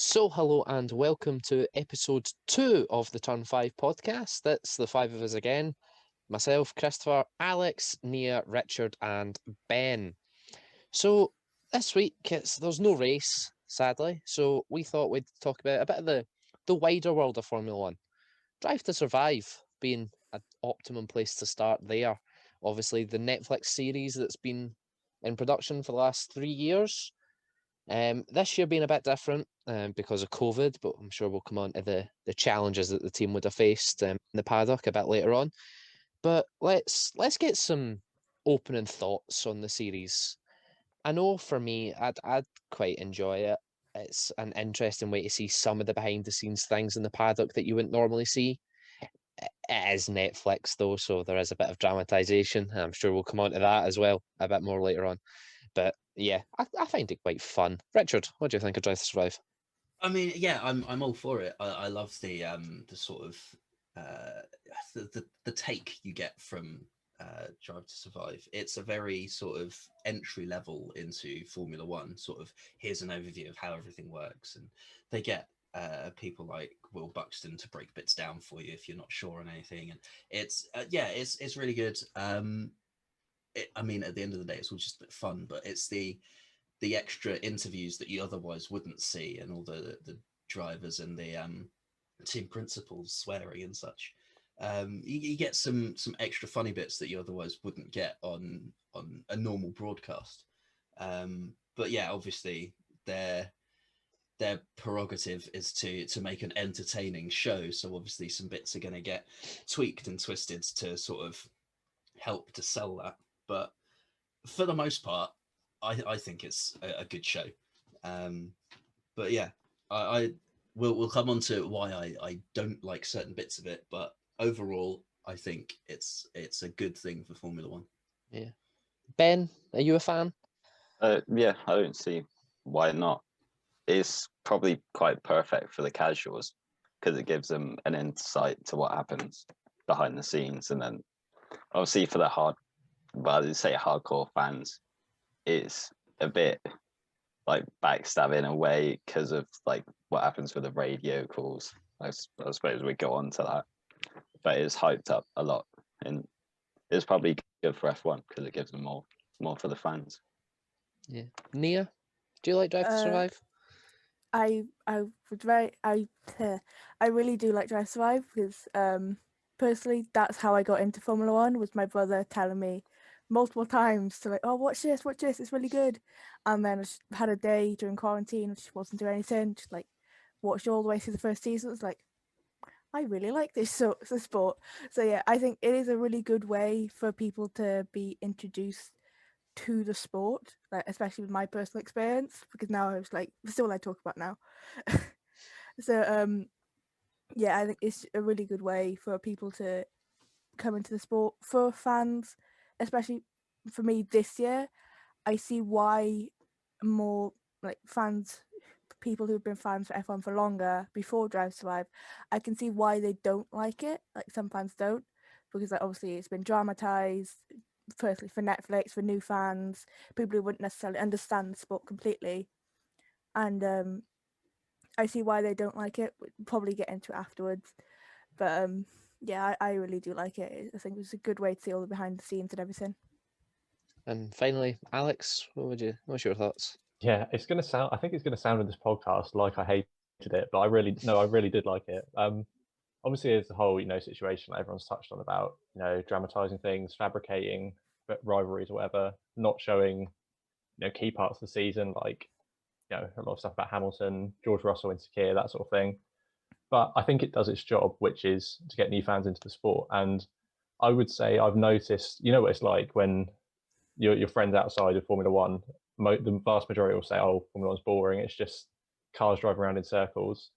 So, hello and welcome to episode 2 of the Turn 5 podcast. That's the five of us again. Myself, Christopher, Alex, Nia, Richard, and Ben. So, this week, there's no race, sadly. So, we thought we'd talk about a bit of the wider world of Formula One. Drive to Survive being an optimum place to start there. Obviously, the Netflix series that's been in production for the last 3 years. This year being a bit different because of COVID, but I'm sure we'll come on to the challenges that the team would have faced in the paddock a bit later on. But let's get some opening thoughts on the series. I know for me, I'd quite enjoy it. It's an interesting way to see some of the behind the scenes things in the paddock that you wouldn't normally see. It is Netflix though, so there is a bit of dramatization. I'm sure we'll come on to that as well a bit more later on. But yeah, I find it quite fun. Richard, what do you think of Drive to Survive? I mean, yeah, I'm all for it. I love the sort of uh, the take you get from Drive to Survive. It's a very sort of entry level into Formula One. Sort of here's an overview of how everything works, and they get people like Will Buxton to break bits down for you if you're not sure on anything. And it's really good. I mean, at the end of the day, it's all just a bit fun, but it's the extra interviews that you otherwise wouldn't see, and all the drivers and the team principals swearing and such. You get some extra funny bits that you otherwise wouldn't get on a normal broadcast. But yeah, obviously their prerogative is to make an entertaining show. So obviously some bits are going to get tweaked and twisted to sort of help to sell that. But for the most part, I think it's a good show. Um, but yeah, I we'll come on to why I don't like certain bits of it, but overall, I think it's a good thing for Formula One. Yeah. Ben, are you a fan? Yeah, I don't see why not. It's probably quite perfect for the casuals because it gives them an insight to what happens behind the scenes, and then obviously for the I say hardcore fans, it's a bit like backstabbing in a way because of like what happens with the radio calls. I suppose we go on to that, but it's hyped up a lot, and it's probably good for F1 because it gives them more for the fans. Yeah. Nia, do you like Drive to Uh, Survive? I would very I really do like Drive to Survive because personally that's how I got into Formula One, was my brother telling me multiple times to like, oh, watch this, it's really good. And then I just had a day during quarantine, which wasn't doing anything, just like watched all the way through the first season. It was like, I really like this sport. So yeah, I think it is a really good way for people to be introduced to the sport, like especially with my personal experience, because now I was like, this is all I talk about now. So yeah, I think it's a really good way for people to come into the sport. For fans, especially for me this year, I see why more like fans, people who've been fans for F1 for longer before Drive to Survive, I can see why they don't like it. Like some fans don't, because like obviously it's been dramatized. Firstly, for Netflix, for new fans, people who wouldn't necessarily understand the sport completely, and I see why they don't like it. We'll probably get into it afterwards, but yeah, I really do like it. I think it's a good way to see all the behind the scenes and everything. And finally, Alex, what's your thoughts? Yeah, it's going to sound. I think it's going to sound in this podcast like I hated it, but I really did like it. Obviously, it's the whole situation that everyone's touched on about dramatizing things, fabricating rivalries or whatever, not showing key parts of the season like a lot of stuff about Hamilton, George Russell, Insecure, that sort of thing. But I think it does its job, which is to get new fans into the sport. And I would say I've noticed, what it's like when your friends outside of Formula One, the vast majority will say, "Oh, Formula One's boring. It's just cars driving around in circles."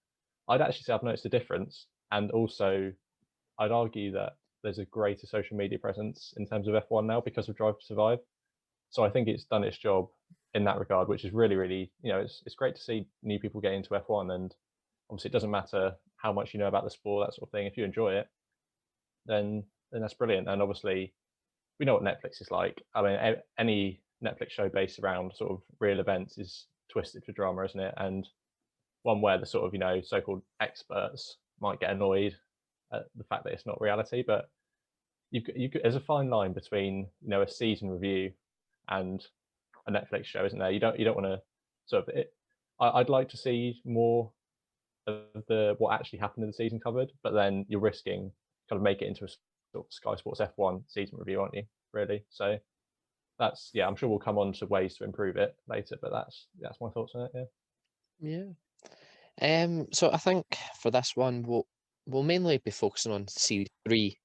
I'd actually say I've noticed a difference, and also I'd argue that there's a greater social media presence in terms of F1 now because of Drive to Survive. So I think it's done its job in that regard, which is really, really, it's great to see new people get into F1. And obviously, it doesn't matter how much you know about the sport, that sort of thing. If you enjoy it, then that's brilliant. And obviously, we know what Netflix is like. I mean, any Netflix show based around sort of real events is twisted for drama, isn't it? And one where the sort of, you know, so-called experts might get annoyed at the fact that it's not reality. But there's a fine line between, you know, a season review and a Netflix show, isn't there? You don't want to sort of I'd like to see more of what actually happened in the season covered, but then you're risking kind of make it into a sort of Sky Sports F1 season review, aren't you? Really? So that's, yeah, I'm sure we'll come on to ways to improve it later, but that's my thoughts on it. Yeah. So I think for this one we'll mainly be focusing on Series 3,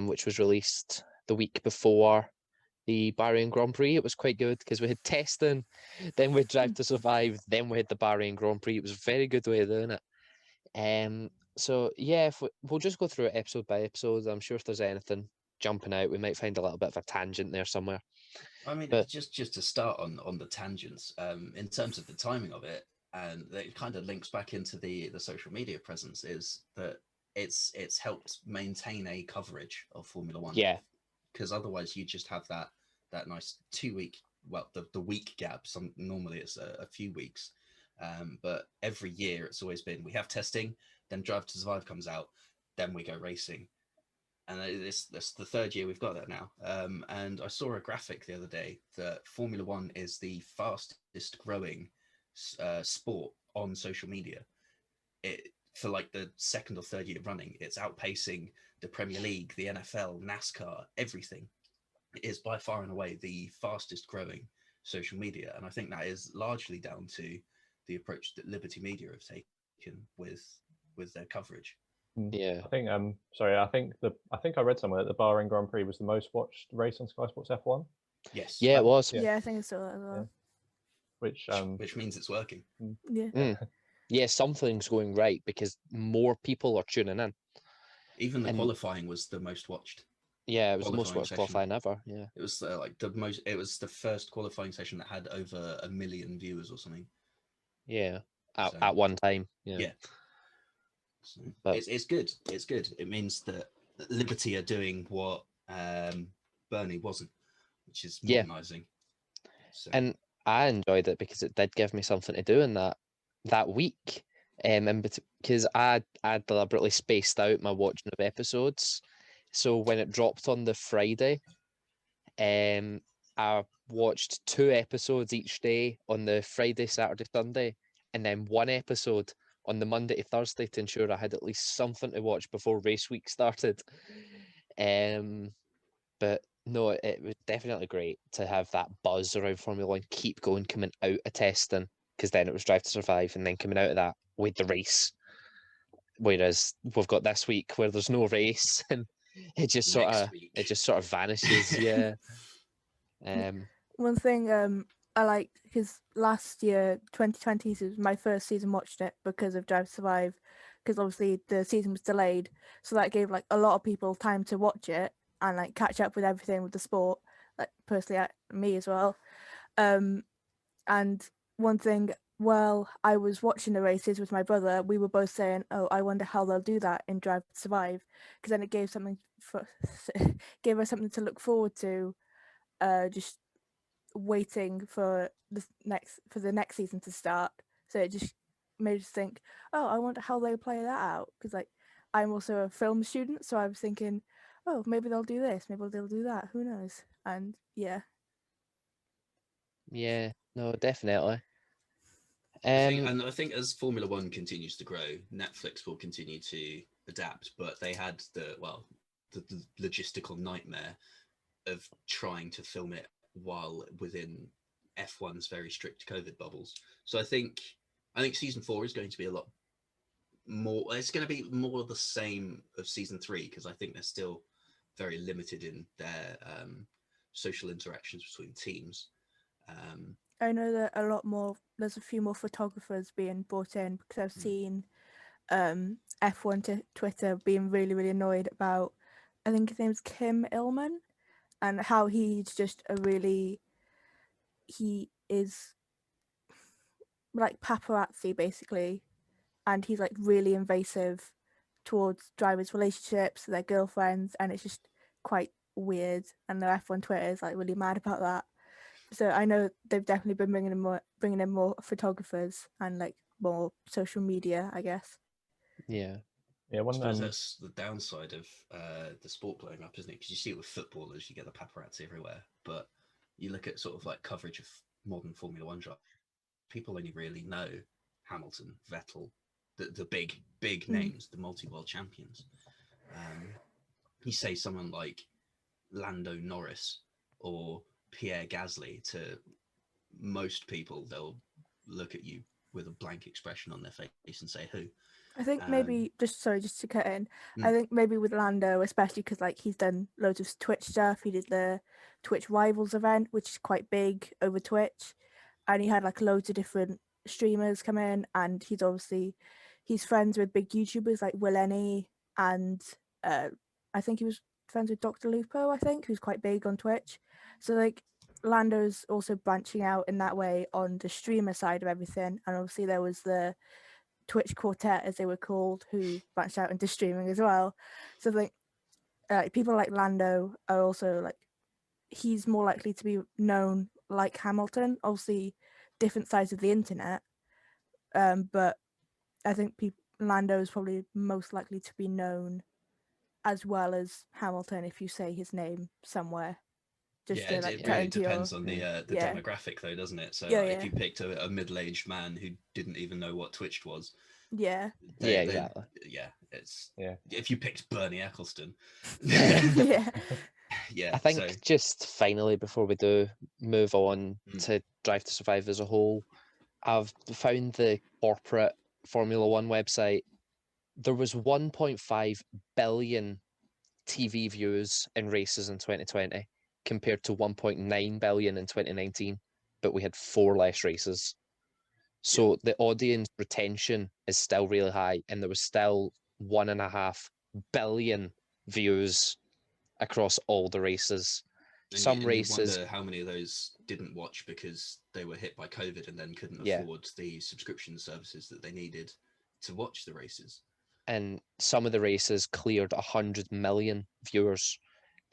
which was released the week before the Bahrain Grand Prix. It was quite good because we had testing, then we had Drive to Survive, then we had the Bahrain Grand Prix. It was a very good way of doing it. So yeah, if we'll just go through it episode by episode. I'm sure if there's anything jumping out, we might find a little bit of a tangent there somewhere. I mean, But just to start on the tangents, in terms of the timing of it, and it kind of links back into the social media presence, is that it's helped maintain a coverage of Formula One. yeah, Because otherwise you just have that nice 2 week, well, the week gap. Normally it's a few weeks, but every year it's always been, we have testing, then Drive to Survive comes out, then we go racing. And that's the third year we've got that now. And I saw a graphic the other day that Formula One is the fastest growing sport on social media. For like the second or third year running, it's outpacing the Premier League, the NFL, NASCAR, everything. It is by far and away the fastest growing social media. And I think that is largely down to the approach that Liberty Media have taken with their coverage. yeah. I think I think I read somewhere that the Bahrain Grand Prix was the most watched race on Sky Sports F1. Yes. Yeah, it was. Yeah. Yeah, I think I saw that as well. Which means it's working. Yeah. Yeah, something's going right because more people are tuning in. Even the And- qualifying was the most watched. Yeah, it was the most Qualifying watched session. qualifying ever. Yeah. It was it was the first qualifying session that had over 1 million viewers or something. Yeah. At, So- at one time. Yeah. Yeah. So But- it's good. It's good. It means that Liberty are doing what Bernie wasn't, which is Yeah. modernising. So And I enjoyed it because it did give me something to do in that week. And because I deliberately spaced out my watching of episodes. So when it dropped on the Friday, I watched 2 episodes each day on the Friday, Saturday, Sunday, and then 1 episode on the Monday to Thursday to ensure I had at least something to watch before race week started. But no, it was definitely great to have that buzz around Formula One keep going, coming out of testing, because then it was Drive to Survive, and then coming out of that with the race. Whereas we've got this week where there's no race, and it just Next week. sort of vanishes. Yeah. One thing I liked, because last year 2020 was my first season watching it because of Drive to Survive, because obviously the season was delayed, so that gave like a lot of people time to watch it and like catch up with everything with the sport, like personally me as well. And one thing, while I was watching the races with my brother, we were both saying, "Oh, I wonder how they'll do that in Drive to Survive," because then it gave gave us something to look forward to, just waiting for the next season to start. So it just made us think, "Oh, I wonder how they play that out," because like I'm also a film student, so I was thinking, "Oh, maybe they'll do this, maybe they'll do that. Who knows?" And yeah. Yeah. No, definitely. I think as Formula One continues to grow, Netflix will continue to adapt, but they had the logistical nightmare of trying to film it while within F1's very strict COVID bubbles. So I think season 4 is going to be a lot more. It's going to be more of the same of season 3, because I think they're still very limited in their social interactions between teams. I know that there's a few more photographers being brought in, because I've seen F1 Twitter being really, really annoyed about, I think his name's Kim Illman, and how he is like paparazzi basically, and he's like really invasive towards drivers' relationships, their girlfriends, and it's just quite weird, and the F1 Twitter is like really mad about that. So I know they've definitely been bringing in more photographers and like more social media, I guess. Yeah. Yeah, I one suppose that's the downside of the sport blowing up, isn't it? Because you see it with footballers, you get the paparazzi everywhere. But you look at sort of like coverage of modern Formula One drivers, people only really know Hamilton, Vettel, the big names, the multi-world champions. You say someone like Lando Norris or Pierre Gasly to most people, they'll look at you with a blank expression on their face and say, "Who?" I think maybe just to cut in. I Mm. think maybe with Lando, especially because like he's done loads of Twitch stuff. He did the Twitch Rivals event, which is quite big over Twitch, and he had like loads of different streamers come in, and he's friends with big YouTubers like Willenny, and I think he was friends with Dr. Lupo, I think, who's quite big on Twitch. So like Lando's also branching out in that way on the streamer side of everything, and obviously there was the Twitch quartet, as they were called, who branched out into streaming as well. So like people like Lando are also like, he's more likely to be known like Hamilton, obviously different sides of the internet, but I think Lando is probably most likely to be known as well as Hamilton if you say his name somewhere. Just Yeah, to like it cut really into depends your on the yeah. demographic, though, doesn't it? So Yeah, like, if yeah. you picked a middle-aged man who didn't even know what Twitch was, Yeah. Yeah, exactly. It's Yeah. If you picked Bernie Eccleston, Yeah. yeah. I think So just finally, before we do move on to Drive to Survive as a whole, I've found the corporate Formula One website. There was 1.5 billion TV views in races in 2020 compared to 1.9 billion in 2019, but we had 4 less races. So the audience retention is still really high, and there was still 1.5 billion views across all the races. Some you races, wonder how many of those didn't watch because they were hit by COVID and then couldn't Yeah. afford the subscription services that they needed to watch the races. and some of the races cleared 100 million viewers.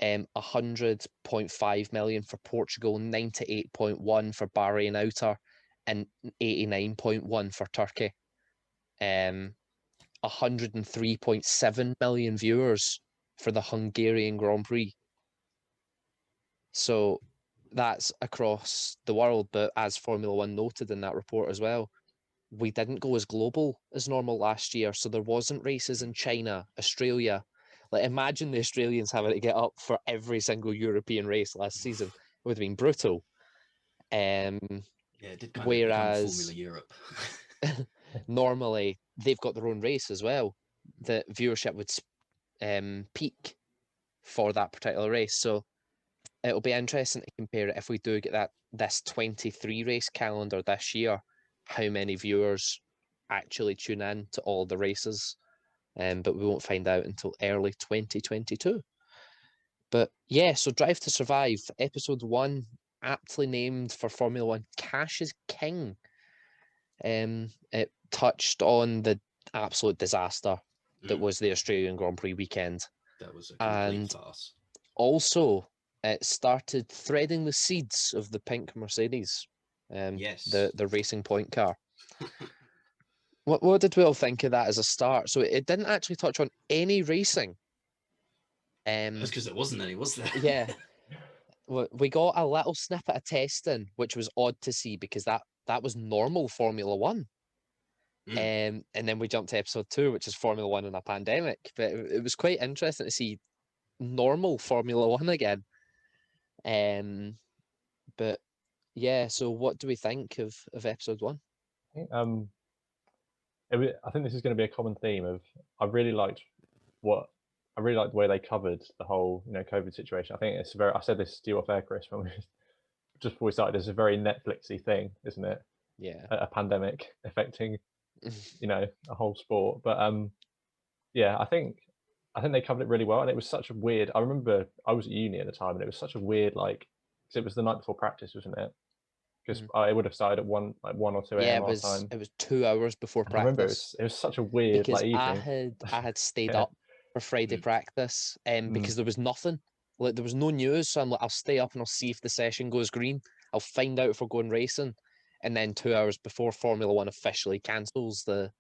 100.5 million for Portugal, 98.1 for Bahrain Outer, and 89.1 for Turkey. 103.7 million viewers for the Hungarian Grand Prix. So that's across the world, but as Formula One noted in that report as well, we didn't go as global as normal last year. So there wasn't races in China, Australia. Like, imagine the Australians having to get up for every single European race last season. It would have been brutal. Yeah, it did kind of become Formula Whereas Europe. normally they've got their own race as well. The viewership would peak for that particular race. So it'll be interesting to compare it if we do get this 23 race calendar this year, how many viewers actually tune in to all the races. But we won't find out until early 2022. But yeah, so Drive to Survive, episode 1, aptly named for Formula One, Cash is King. It touched on the absolute disaster that was the Australian Grand Prix weekend. That was a complete farce. Also, it started threading the seeds of the pink Mercedes, Yes. the Racing Point car. What did we all think of that as a start? So it didn't actually touch on any racing. That's because there wasn't any, was there? Yeah. We got a little snippet of testing, which was odd to see because that was normal Formula One. And then we jumped to episode 2, which is Formula One in a pandemic. But it was quite interesting to see normal Formula One again. But yeah, so what do we think of episode 1? I think this is going to be a common theme of I really liked the way they covered the whole COVID situation. I think I said this to you off air, Chris, when we just before we started. It's a very Netflixy thing, isn't it? Yeah. A pandemic affecting a whole sport. But yeah, I think they covered it really well, and it was such a weird. I remember I was at uni at the time, and it was such a weird because it was the night before practice, wasn't it? Because it would have started at 1 or 2 a.m. our time. It was 2 hours before practice. I remember it was such a weird because evening. I had stayed up for Friday practice, because there was nothing. Like, there was no news, so I'm like, I'll stay up and I'll see if the session goes green. I'll find out if we're going racing. and then 2 hours before Formula One officially cancels the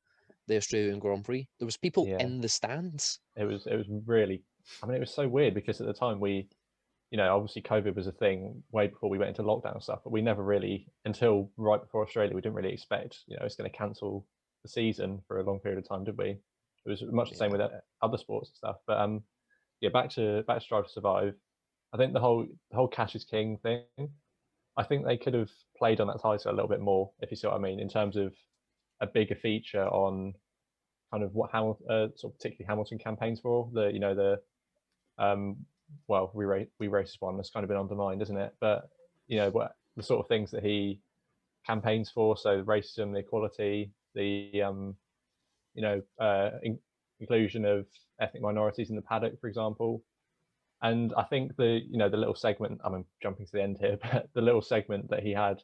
Australian Grand Prix, there was people Yeah. in the stands. It was really, I mean, it was so weird because at the time we, obviously COVID was a thing way before we went into lockdown and stuff, but we never really, until right before Australia, we didn't really expect, it's going to cancel the season for a long period of time, did we? It was much the same with other sports and stuff. But yeah, back to Drive to Survive. I think the whole cash is king thing, I think they could have played on that title a little bit more, if you see what I mean, in terms of a bigger feature on kind of what sort of particularly Hamilton campaigns for the well, we race one that's kind of been undermined, isn't it? But what the sort of things that he campaigns for, so racism, the equality, the inclusion of ethnic minorities in the paddock, for example. And I think the little segment, I'm jumping to the end here, but the little segment that he had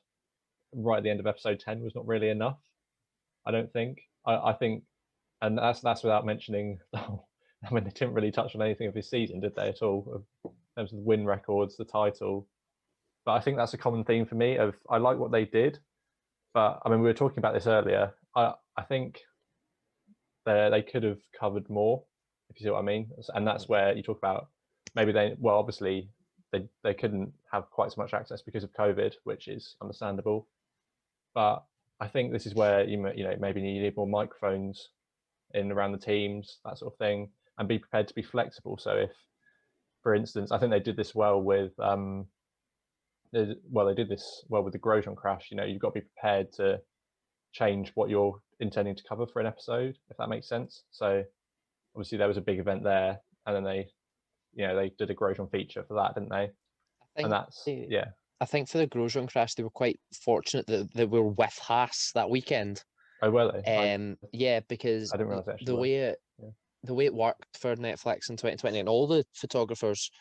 right at the end of episode 10 was not really enough. I don't think. I think, and that's without mentioning. I mean, they didn't really touch on anything of his season, did they, at all, in terms of the win records, the title. But I think that's a common theme for me. Of I like what they did, but I mean, we were talking about this earlier. I think they could have covered more, if you see what I mean. And that's where you talk about maybe obviously they couldn't have quite so much access because of COVID, which is understandable. But I think this is where maybe you need more microphones in around the teams, that sort of thing, and be prepared to be flexible. So if, for instance, I think they did this well with they did this well with the Grosjean crash. You've got to be prepared to change what you're intending to cover for an episode, if that makes sense. So obviously there was a big event there, and then they did a Grosjean feature for that, didn't they? And that's I think for the Grosjean crash, they were quite fortunate that they were with Haas that weekend. Oh, were they? Yeah, because I didn't realize actually the way it worked for Netflix in 2020 and all the photographers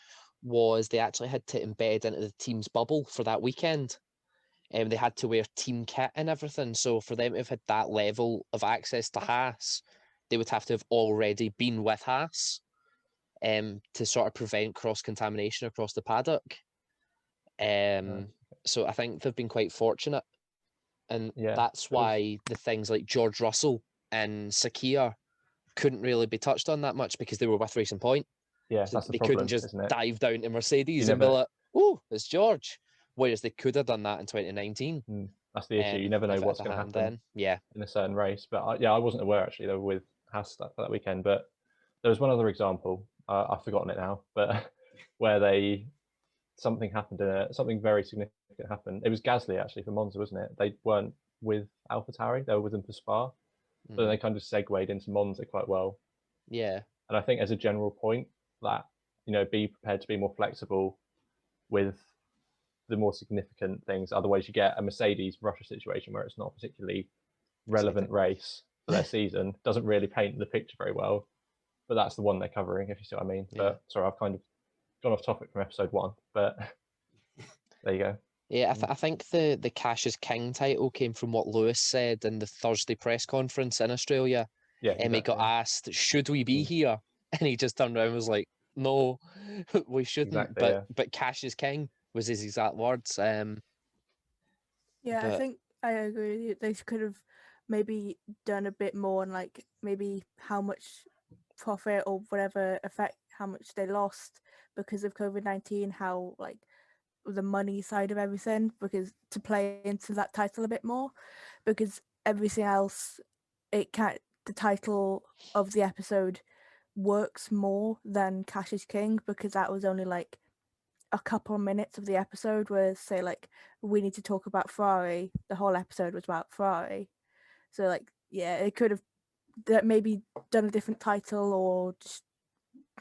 was they actually had to embed into the team's bubble for that weekend. And they had to wear team kit and everything. So for them to have had that level of access to Haas, they would have to have already been with Haas to sort of prevent cross-contamination across the paddock. So I think they've been quite fortunate. And that's why the things like George Russell and Sakia couldn't really be touched on that much because they were with Racing Point. Yeah, so that's the they problem, couldn't just isn't it? dive down to Mercedes and be like, "Oh, it's George." Whereas they could have done that in 2019. That's the issue. You never know what's going to happen then. Yeah, in a certain race. But I wasn't aware actually they were with Haas that weekend. But there was one other example. I've forgotten it now, but where something happened something very significant happened. It was Gasly actually for Monza, wasn't it? They weren't with AlphaTauri; they were with them for Spa. But then they kind of segued into Monza quite well. Yeah. And I think as a general point that, be prepared to be more flexible with the more significant things. Otherwise you get a Mercedes Russia situation where it's not a particularly relevant race for their season. Doesn't really paint the picture very well. But that's the one they're covering, if you see what I mean. Yeah. But sorry, I've kind of gone off topic from episode 1, but there you go. Yeah, I think the Cash is King title came from what Lewis said in the Thursday press conference in Australia. Yeah, exactly. He got asked, should we be here? And he just turned around and was like, no, we shouldn't. Exactly, but Cash is King was his exact words. I think I agree with you. They could have maybe done a bit more on maybe how much profit or whatever effect, how much they lost because of COVID-19, how the money side of everything, because to play into that title a bit more, because everything else, the title of the episode works more than Cash is King, because that was only a couple of minutes of the episode, where say we need to talk about Ferrari, the whole episode was about Ferrari. So it could have maybe done a different title or just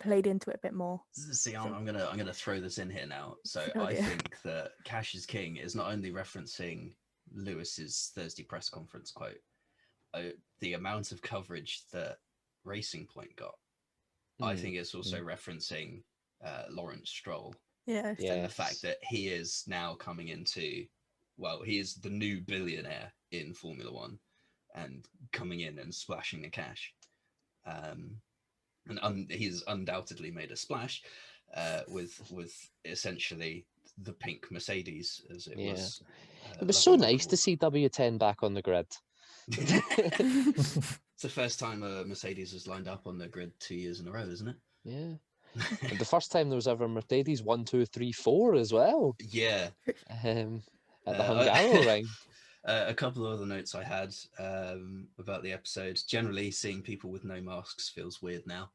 played into it a bit more. See, I'm gonna throw this in here now. So I think that Cash is King is not only referencing Lewis's Thursday press conference quote, the amount of coverage that Racing Point got. I think it's also referencing Lawrence Stroll. And the fact that he is now coming into, he is the new billionaire in Formula One and coming in and splashing the cash. And he's undoubtedly made a splash. with essentially the pink Mercedes as it Yeah. was. It was so lovingly nice to called. see W10 back on the grid. It's the first time a Mercedes has lined up on the grid 2 years in a row, isn't it? Yeah. And the first time there was ever Mercedes 1, 2, 3, 4 as well. Yeah. At the Hungaroring. A couple of other notes I had about the episode. Generally, seeing people with no masks feels weird now.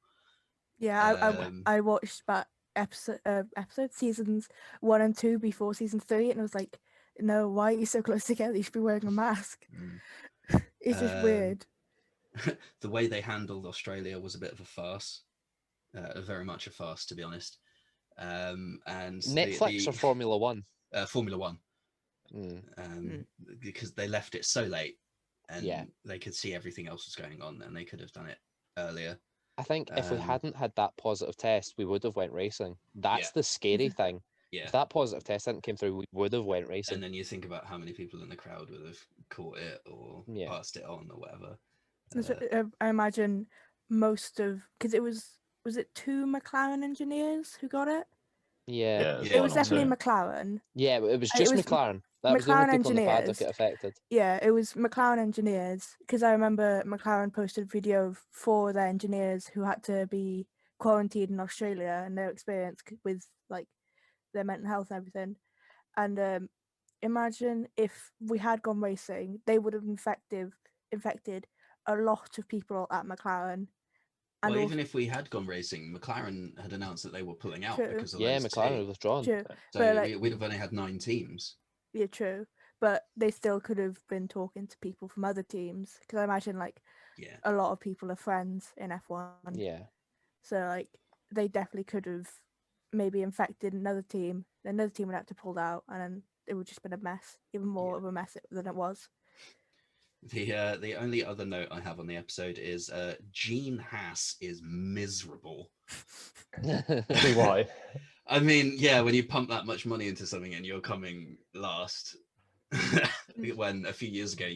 Yeah, I watched that episode seasons 1 and 2 before season 3, and I was like, no, why are you so close together? You should be wearing a mask. It's just weird. The way they handled Australia was a bit of a farce, very much a farce, to be honest. And Netflix or Formula One? Formula One. Mm. Because they left it so late, and Yeah. they could see everything else was going on, and they could have done it earlier. I think if we hadn't had that positive test, we would have went racing. That's Yeah. the scary thing. Yeah. If that positive test hadn't came through, we would have went racing. And then you think about how many people in the crowd would have caught it or passed it on or whatever. I imagine most of, because it was it 2 McLaren engineers who got it? Yeah. It was definitely McLaren. Yeah, it was just McLaren. That was the McLaren only people in the paddock engineers. it affected. Yeah, it was McLaren engineers, because I remember McLaren posted a video of 4 of their engineers who had to be quarantined in Australia and their experience with like their mental health and everything. And imagine if we had gone racing, they would have infected a lot of people at McLaren. And well, even if we had gone racing, McLaren had announced that they were pulling out because of McLaren had withdrawn. True. So but we'd have only had 9 teams. Yeah, true. But they still could have been talking to people from other teams, because I imagine a lot of people are friends in F1. Yeah. So they definitely could have maybe infected another team. Another team would have to pull out, and then it would just been a mess, even more of a mess than it was. The only other note I have on the episode is Gene Haas is miserable. See why? I mean, yeah, when you pump that much money into something and you're coming last, when a few years ago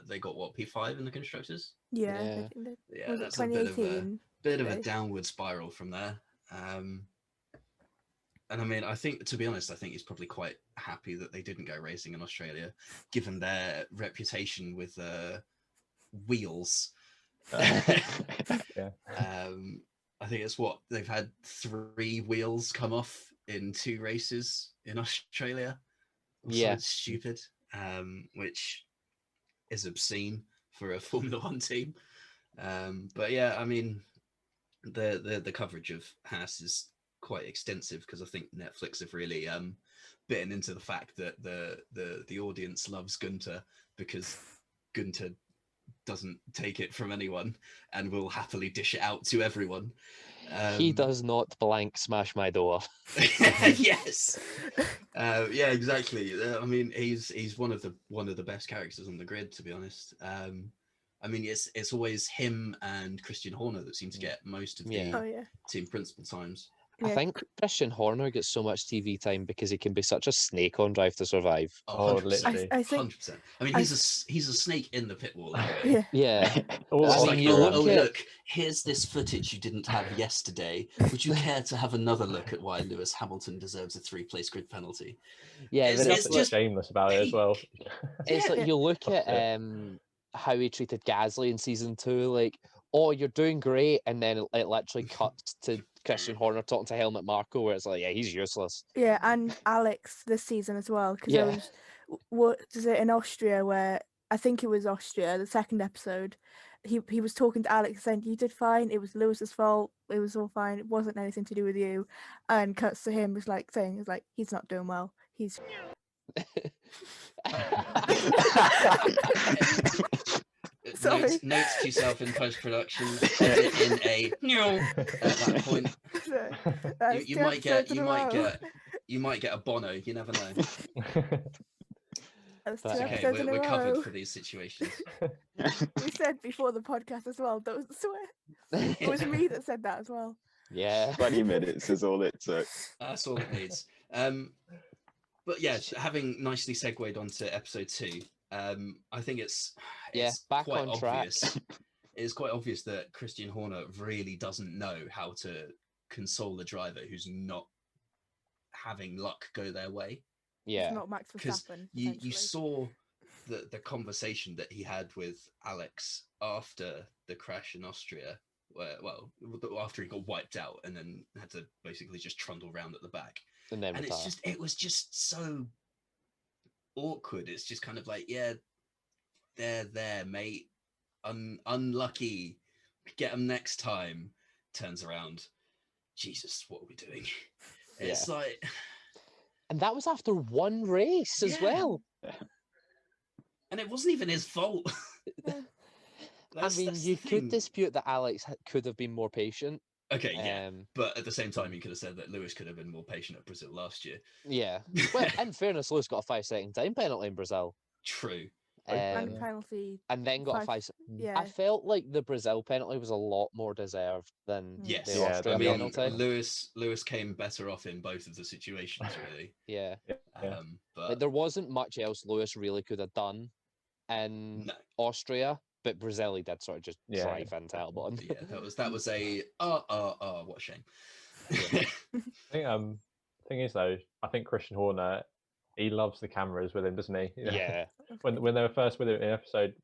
they got what, P5 in the constructors? Yeah. That's a bit of a downward spiral from there. And I mean, I think, to be honest, I think he's probably quite happy that they didn't go racing in Australia, given their reputation with wheels. Yeah. I think it's they've had 3 wheels come off in 2 races in Australia. Yeah, it's stupid, which is obscene for a Formula One team. But yeah, I mean, the coverage of Haas is quite extensive, because I think Netflix have really bitten into the fact that the audience loves Guenther, because Guenther doesn't take it from anyone and will happily dish it out to everyone. He does not blank smash my door. Yes. Yeah, exactly. I mean, he's one of the best characters on the grid, to be honest. I mean, it's always him and Christian Horner that seem to get most of the team principal times. I think Christian Horner gets so much TV time because he can be such a snake on Drive to Survive. Oh, 100%. Literally. I think 100%. I mean, he's a snake in the pit wall. Yeah. Yeah. It's like, look, here's this footage you didn't have yesterday. Would you care to have another look at why Lewis Hamilton deserves a 3-place grid penalty? Yeah, it's just shameless about it as well. It's like, you look at how he treated Gasly in season 2, like, oh, you're doing great, and then it literally cuts to Christian Horner talking to Helmut Marko, where it's like, yeah, he's useless. Yeah, and Alex this season as well, because there was, what is it, in Austria, where I think it was Austria, the second episode, he was talking to Alex saying, you did fine, it was Lewis's fault, it was all fine, it wasn't anything to do with you, and cuts to him, was like saying, it's like, he's not doing well, he's Sorry. Notes to yourself in post-production, edit in a at that point. You might get a Bono, you never know. That's okay, we're covered for these situations. We said before the podcast as well, don't swear. It was me that said that as well. Yeah. 20 minutes is all it took. That's all it needs. But yeah, having nicely segued onto episode 2, I think it's back quite on track. It's quite obvious that Christian Horner really doesn't know how to console a driver who's not having luck go their way. Yeah. It's not Max Because Verstappen. you saw the conversation that he had with Alex after the crash in Austria, where, well, after he got wiped out and then had to basically just trundle around at the back. And then And retire. it was just so awkward. It's just kind of like, yeah, they're there, mate. Unlucky. Get them next time. Turns around. Jesus, what are we doing? It's like, And that was after one race as Yeah. well. and it wasn't even his fault. I mean, That's you the could thing. dispute that Alex could have been more patient. Okay, yeah. Um, But at the same time, you could have said that Lewis could have been more patient at Brazil last year. yeah. Well, in fairness, Lewis got a 5-second time penalty in Brazil. True. and Um, penalty. and then got a 5. Yeah. I felt like the Brazil penalty was a lot more deserved than Yes. the Yeah, Austria I mean, penalty. Lewis came better off in both of the situations, really. Yeah. Yeah. But Like, there wasn't much else Lewis really could have done in no, Austria, but Brazil he did sort of just Yeah, drive into Albon. yeah, that was a what a shame. I think thing is though, I think Christian Horner, he loves the cameras with him, doesn't he? You know, Yeah. when they were first with him in episode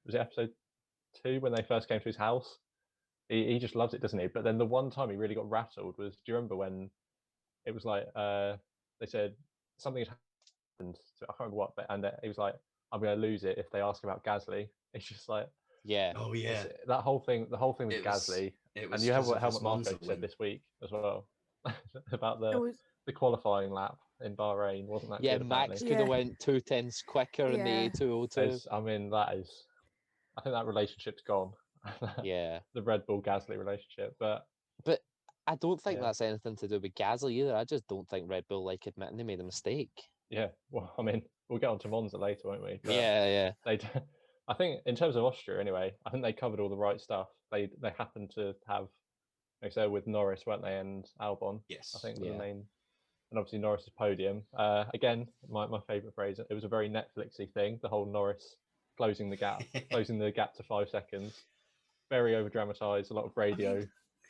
2 when they first came to his house, he just loves it, doesn't he? But then the one time he really got rattled was, do you remember when it was like they said something had happened, I can't remember what, but and he was like, I'm going to lose it if they ask about Gasly. It's just like, Yeah. Oh yeah, that whole thing with It was- Gasly, it was and you have because what of his Helmut Marko Monza said win. this week as well about It was the qualifying lap in Bahrain wasn't that Yeah, good. Max Apparently. could have Yeah. went 2 tenths quicker in the Yeah. A202. I mean, I think that relationship's gone. Yeah. The Red Bull Gasly relationship, but But I don't think Yeah. that's anything to do with Gasly either. I just don't think Red Bull like admitting they made a mistake. yeah, well, I mean, we'll get on to Monza later, won't we? But Yeah. I think in terms of Austria, anyway, I think they covered all the right stuff. They happened to have, like I said, with Norris, weren't they, and Albon. Yes. I think were Yeah. the main, and obviously Norris's podium. Again, my favourite phrase. It was a very Netflixy thing. The whole Norris closing the gap to 5 seconds. Very over dramatised. A lot of radio.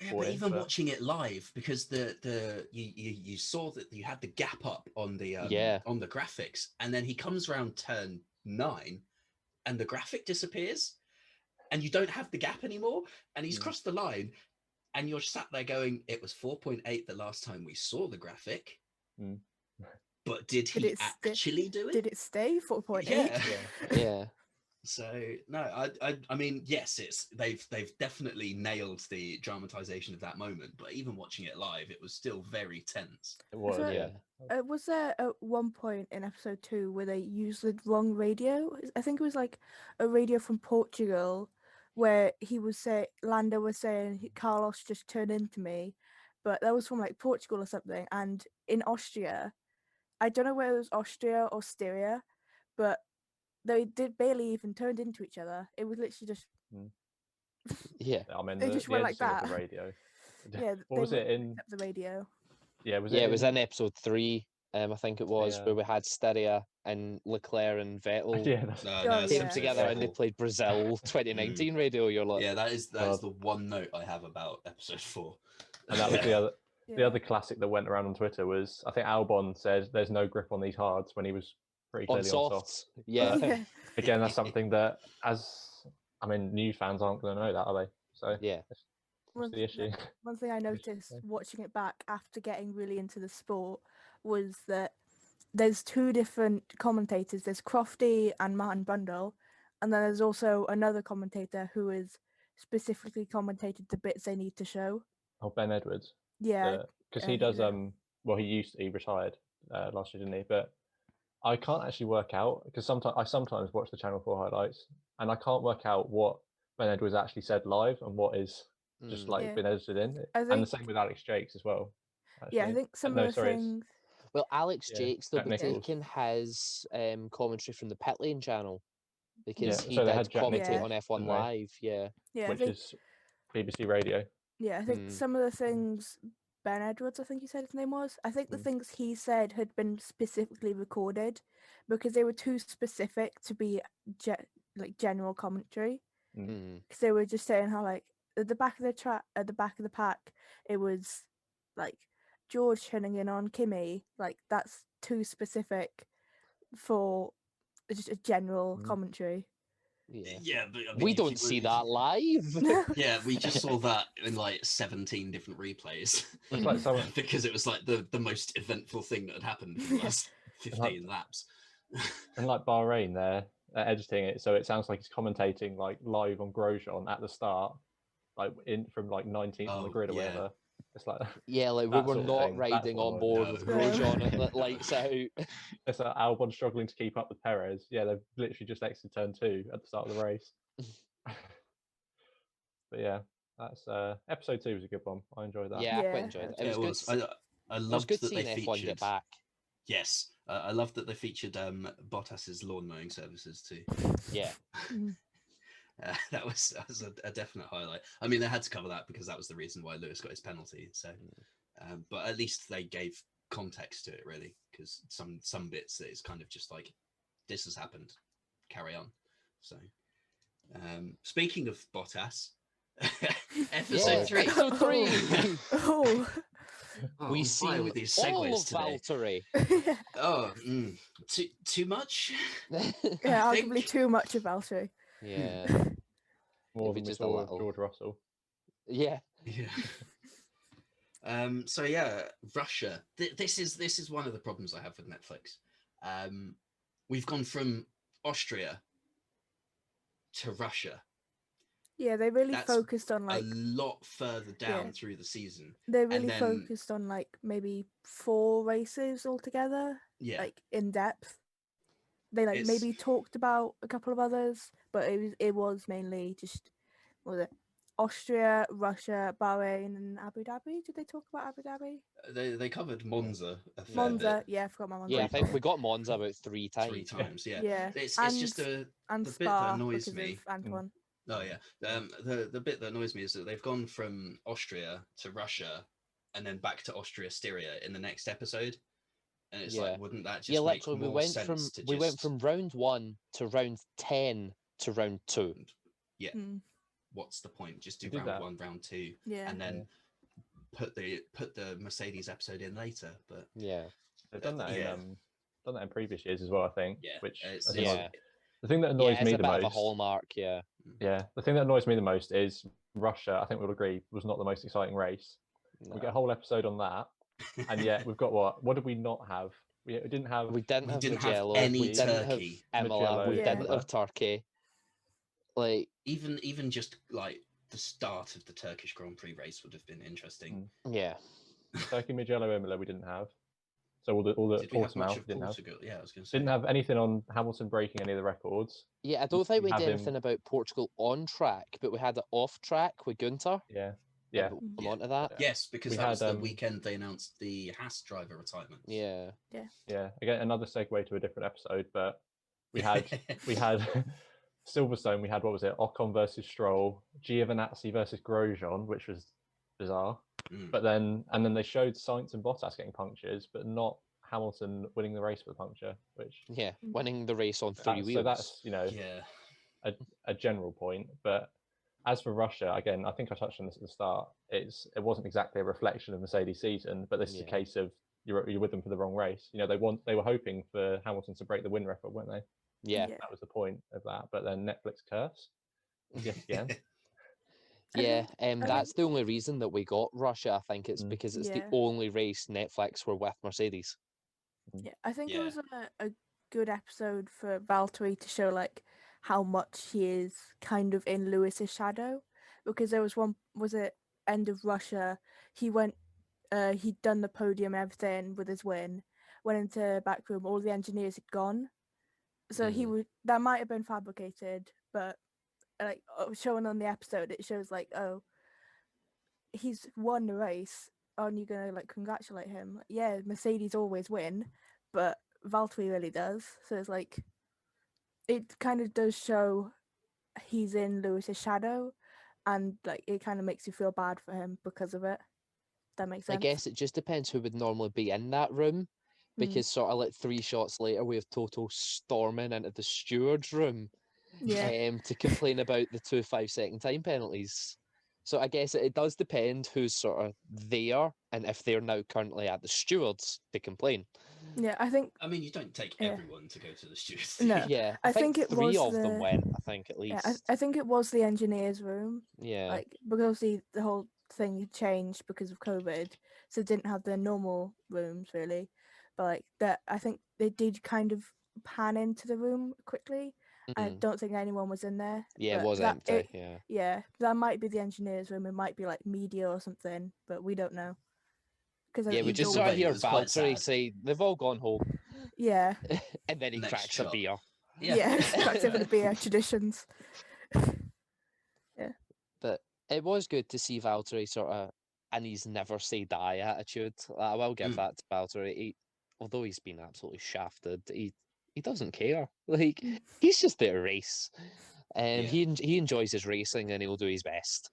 Yeah, for but it, even but- watching it live, because you saw that you had the gap up on the Yeah. on the graphics, and then he comes around turn 9, and the graphic disappears, and you don't have the gap anymore, and he's Mm. crossed the line, and you're sat there going, "It was 4.8 the last time we saw the graphic." Mm. But did Did he it sti- actually do it? Did it stay 4.8? Yeah. Yeah. So no, I mean, yes, they've definitely nailed the dramatization of that moment, but even watching it live, it was still very tense. It was, So- yeah. Was there at one point in episode 2 where they used the wrong radio? I think it was like a radio from Portugal where Lando was saying Carlos just turned into me, but that was from like Portugal or something. And in Austria, I don't know whether it was Austria or Styria, but they did barely even turned into each other. It was literally just Yeah. I mean, They the, just the went like editing of that. the radio. yeah. What was it in? The radio. Yeah, was Yeah, it was in in episode 3. I think it was Yeah. where we had Styria and Leclerc and Vettel Yeah, that's, No, Oh, it's came yeah. episode together and they 4. played Brazil 2019 radio. You're like, Yeah, that is God. the one note I have about episode 4. and that was the other. The Yeah. other classic that went around on Twitter was, I think Albon said there's no grip on these hards when he was pretty on clearly on softs. soft. Yeah. Yeah. Again, that's something that, new fans aren't going to know that, are they? So Yeah. what's the issue? One thing I noticed watching it back after getting really into the sport was that there's 2 different commentators. There's Crofty and Martin Brundle, and then there's also another commentator who is specifically commentated the bits they need to show. Oh, Ben Edwards. Yeah, Because I he think does. so. Well, he retired last year, didn't he? But I can't actually work out, because I sometimes watch the Channel 4 highlights, and I can't work out what Ben Edwards actually said live and what is just Mm. like Yeah. been edited in. I And the think- same with Alex Jakes as well. yeah. I actually. think some No, of the sorry, it's- things. Well, Alex Yeah, Jakes, they'll Jack be Nicholls. taking his commentary from the Pit Lane channel because Yeah, he so they did had Jack commentate Nicholls, on F1 didn't they? Live. Yeah. Yeah, I which think. is BBC Radio. Yeah, I think Mm. some of the things Ben Edwards, I think you said his name was. I think the Mm. things he said had been specifically recorded because they were too specific to be general commentary. Mm. Because they were just saying how like at the back of the pack, it was like George turning in on Kimmy, like that's too specific for just a general commentary. Yeah. Yeah, but I mean, We if don't you- see that live. Yeah, we just saw that in like 17 different replays It's like someone, because it was like the most eventful thing that had happened in the last 15 laps. and like Bahrain, they're editing it so it sounds like he's commentating like live on Grosjean at the start, like in from like 19th on the Oh, grid or yeah. whatever. It's like Yeah, like we that were sort of not thing. That's riding what on I board know. with No. Grosjean at the lights out. it's like Albon struggling to keep up with Perez. Yeah, they've literally just exited turn 2 at the start of the race. But yeah, that's episode 2 was a good one. I enjoyed that. Yeah, I quite Yeah. enjoyed it. Yeah, It was it good. was. I It was loved good that they seeing F1 featured. get back. Yes, I loved that they featured Bottas's lawn mowing services too. Yeah. That was a definite highlight. I mean, they had to cover that because that was the reason why Lewis got his penalty. So, but at least they gave context to it, really, because some bits it's kind of just like this has happened, carry on. So, speaking of Bottas, episode Yeah, 3. Episode 3. Oh. Oh, We I'm see fire with these all segues of today. Valtteri. Oh, too much. Yeah, I arguably think. too much of Valtteri. Yeah. More If than it's we just a saw of little. George Russell. Yeah. Yeah. So yeah, Russia. This is one of the problems I have with Netflix. We've gone from Austria to Russia. Yeah, they really That's focused on like a lot further down yeah. through the season. they and really then- focused on like maybe 4 races altogether, Yeah, like in depth. They like It's- maybe talked about a couple of others, but it was mainly just what was it Austria, Russia, Bahrain, and Abu Dhabi. Did they talk about Abu Dhabi? they covered Monza a fair Monza, bit, yeah, I forgot my Monza. Yeah, I think we got Monza about 3 times. 3 times. Yeah, Yeah, it's and just the and bit Spa that annoys because me. of Antoine. Oh yeah, the bit that annoys me is that they've gone from Austria to Russia, and then back to Austria Styria in the next episode, and it's Yeah. like, wouldn't that just Yeah, make literally, more sense to we went just from round 1 to round 10 to round 2. yeah? Mm, What's the point? Just do We did round that. 1, round 2, yeah, and then put the Mercedes episode in later. But Yeah. They've done that yeah. done that in previous years as well, I think. yeah, Which it's, annoys- Yeah. the thing that Yeah, annoys it's me a the bit of a most. hallmark, yeah. Yeah, the thing that annoys me the most is Russia. I think we'll agree was not the most exciting race. We No. get a whole episode on that, and yet we've got what? What did we not have? We didn't have. We didn't we have didn't have Mugello, any we didn't have Turkey. Imola, we Mugello, didn't Yeah. have Turkey. Like, Even just like the start of the Turkish Grand Prix race would have been interesting. yeah. Turkey, Mugello, Imola. We didn't have. So all the Did we have much Portimao of didn't have. Portugal? Yeah, I was going to say. Didn't have anything on Hamilton breaking any of the records. Yeah, I don't think we have did him- anything about Portugal on track, but we had it off track with Guenther. Yeah, yeah. We'll come Yeah. on to that. Yes, because We that was had, the weekend they announced the Haas driver retirement. Yeah. Yeah, again, another segue to a different episode, but we had Silverstone. We had what was it? Ocon versus Stroll, Giovinazzi versus Grosjean, which was bizarre. Mm. But then they showed Sainz and Bottas getting punctures, but not Hamilton winning the race with a puncture. Which Yeah. Winning the race on 3 wheels. so that's Yeah. a general point. But as for Russia, again, I think I touched on this at the start. It wasn't exactly a reflection of Mercedes' season, but this is a Yeah. case of you're with them for the wrong race. You know, they were hoping for Hamilton to break the win record, weren't they? yeah. That was the point of that. But then Netflix curse yet again. Yeah, I that's the only reason that we got Russia. I think it's Mm. because it's Yeah. the only race Netflix were with Mercedes. Yeah, I think Yeah. it was a good episode for Valtteri to show like how much he is kind of in Lewis's shadow, because there was was it end of Russia, he went he'd done the podium and everything with his win, went into back room, all the engineers had gone, so he would that might have been fabricated, but like showing on the episode it shows like, oh, he's won the race, aren't you gonna like congratulate him? Yeah, Mercedes always win, but Valtteri really does. So it's like it kind of does show he's in Lewis's shadow, and like it kind of makes you feel bad for him because of it. That makes I sense. guess it just depends who would normally be in that room, because sort of like 3 shots later we have Toto storming into the steward's room Yeah. to complain about the 2 5-second time penalties. So I guess it does depend who's sort of there and if they're now currently at the stewards to complain. Yeah, I think I mean, you don't take Yeah. everyone to go to the stewards. No. Yeah, I think it three was of them the- went, I think, at yeah, least. I think it was the engineers' room. Yeah. Like, because obviously the whole thing had changed because of COVID, so they didn't have their normal rooms really. But like that, I think they did kind of pan into the room quickly. I Mhm. don't think anyone was in there. Yeah, it but was empty. Yeah. Yeah, that might be the engineers' room. It might be like media or something, but we don't know. Because Yeah, we Either just sort of way, it hear was quite Valtteri sad. say they've all gone home, yeah, and then he Next cracks a shot. beer. yeah, cracks open a beer traditions. But it was good to see Valtteri sort of, and he's never say die attitude. I will give Mm. that to Valtteri. Although he's been absolutely shafted, he doesn't care. Like Mm. he's just there to race, and Yeah. he enjoys his racing, and he'll do his best.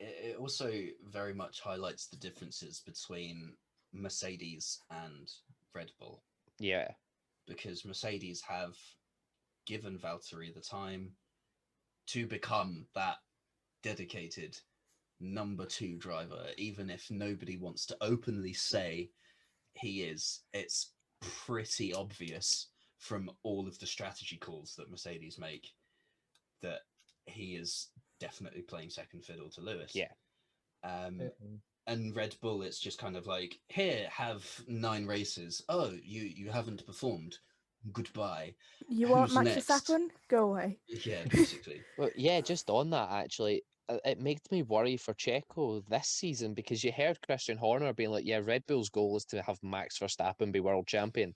It also very much highlights the differences between Mercedes and Red Bull, Yeah, because Mercedes have given Valtteri the time to become that dedicated number 2 driver, even if nobody wants to openly say he is. It's pretty obvious from all of the strategy calls that Mercedes make that he is definitely playing second fiddle to Lewis. yeah. And Red Bull, it's just kind of like, here, have 9 races. Oh, you haven't performed. Goodbye. You want Who's Max next? Verstappen? Go away. Yeah, basically. Well, yeah, just on that, actually, it makes me worry for Checo this season because you heard Christian Horner being like, yeah, Red Bull's goal is to have Max Verstappen be world champion.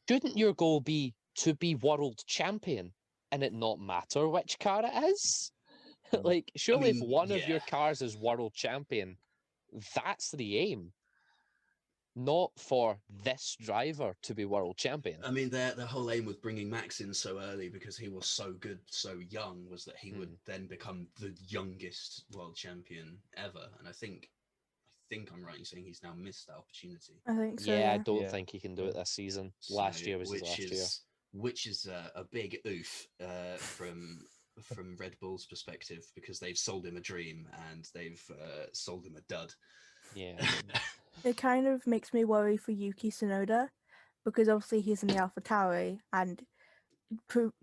Shouldn't your goal be to be world champion and it not matter which car it is? Like, surely if mean, one of your yeah. cars is world champion, that's the aim. Not for this driver to be world champion. I mean, the whole aim with bringing Max in so early because he was so good, so young, was that he would then become the youngest world champion ever. And I think I'm right in saying he's now missed that opportunity. I think so. Yeah, I Yeah. don't think he can do it this season. Last year was his last year. Which is a big oof from Red Bull's perspective, because they've sold him a dream and they've sold him a dud. Yeah. It kind of makes me worry for Yuki Tsunoda, because obviously he's in the AlphaTauri, and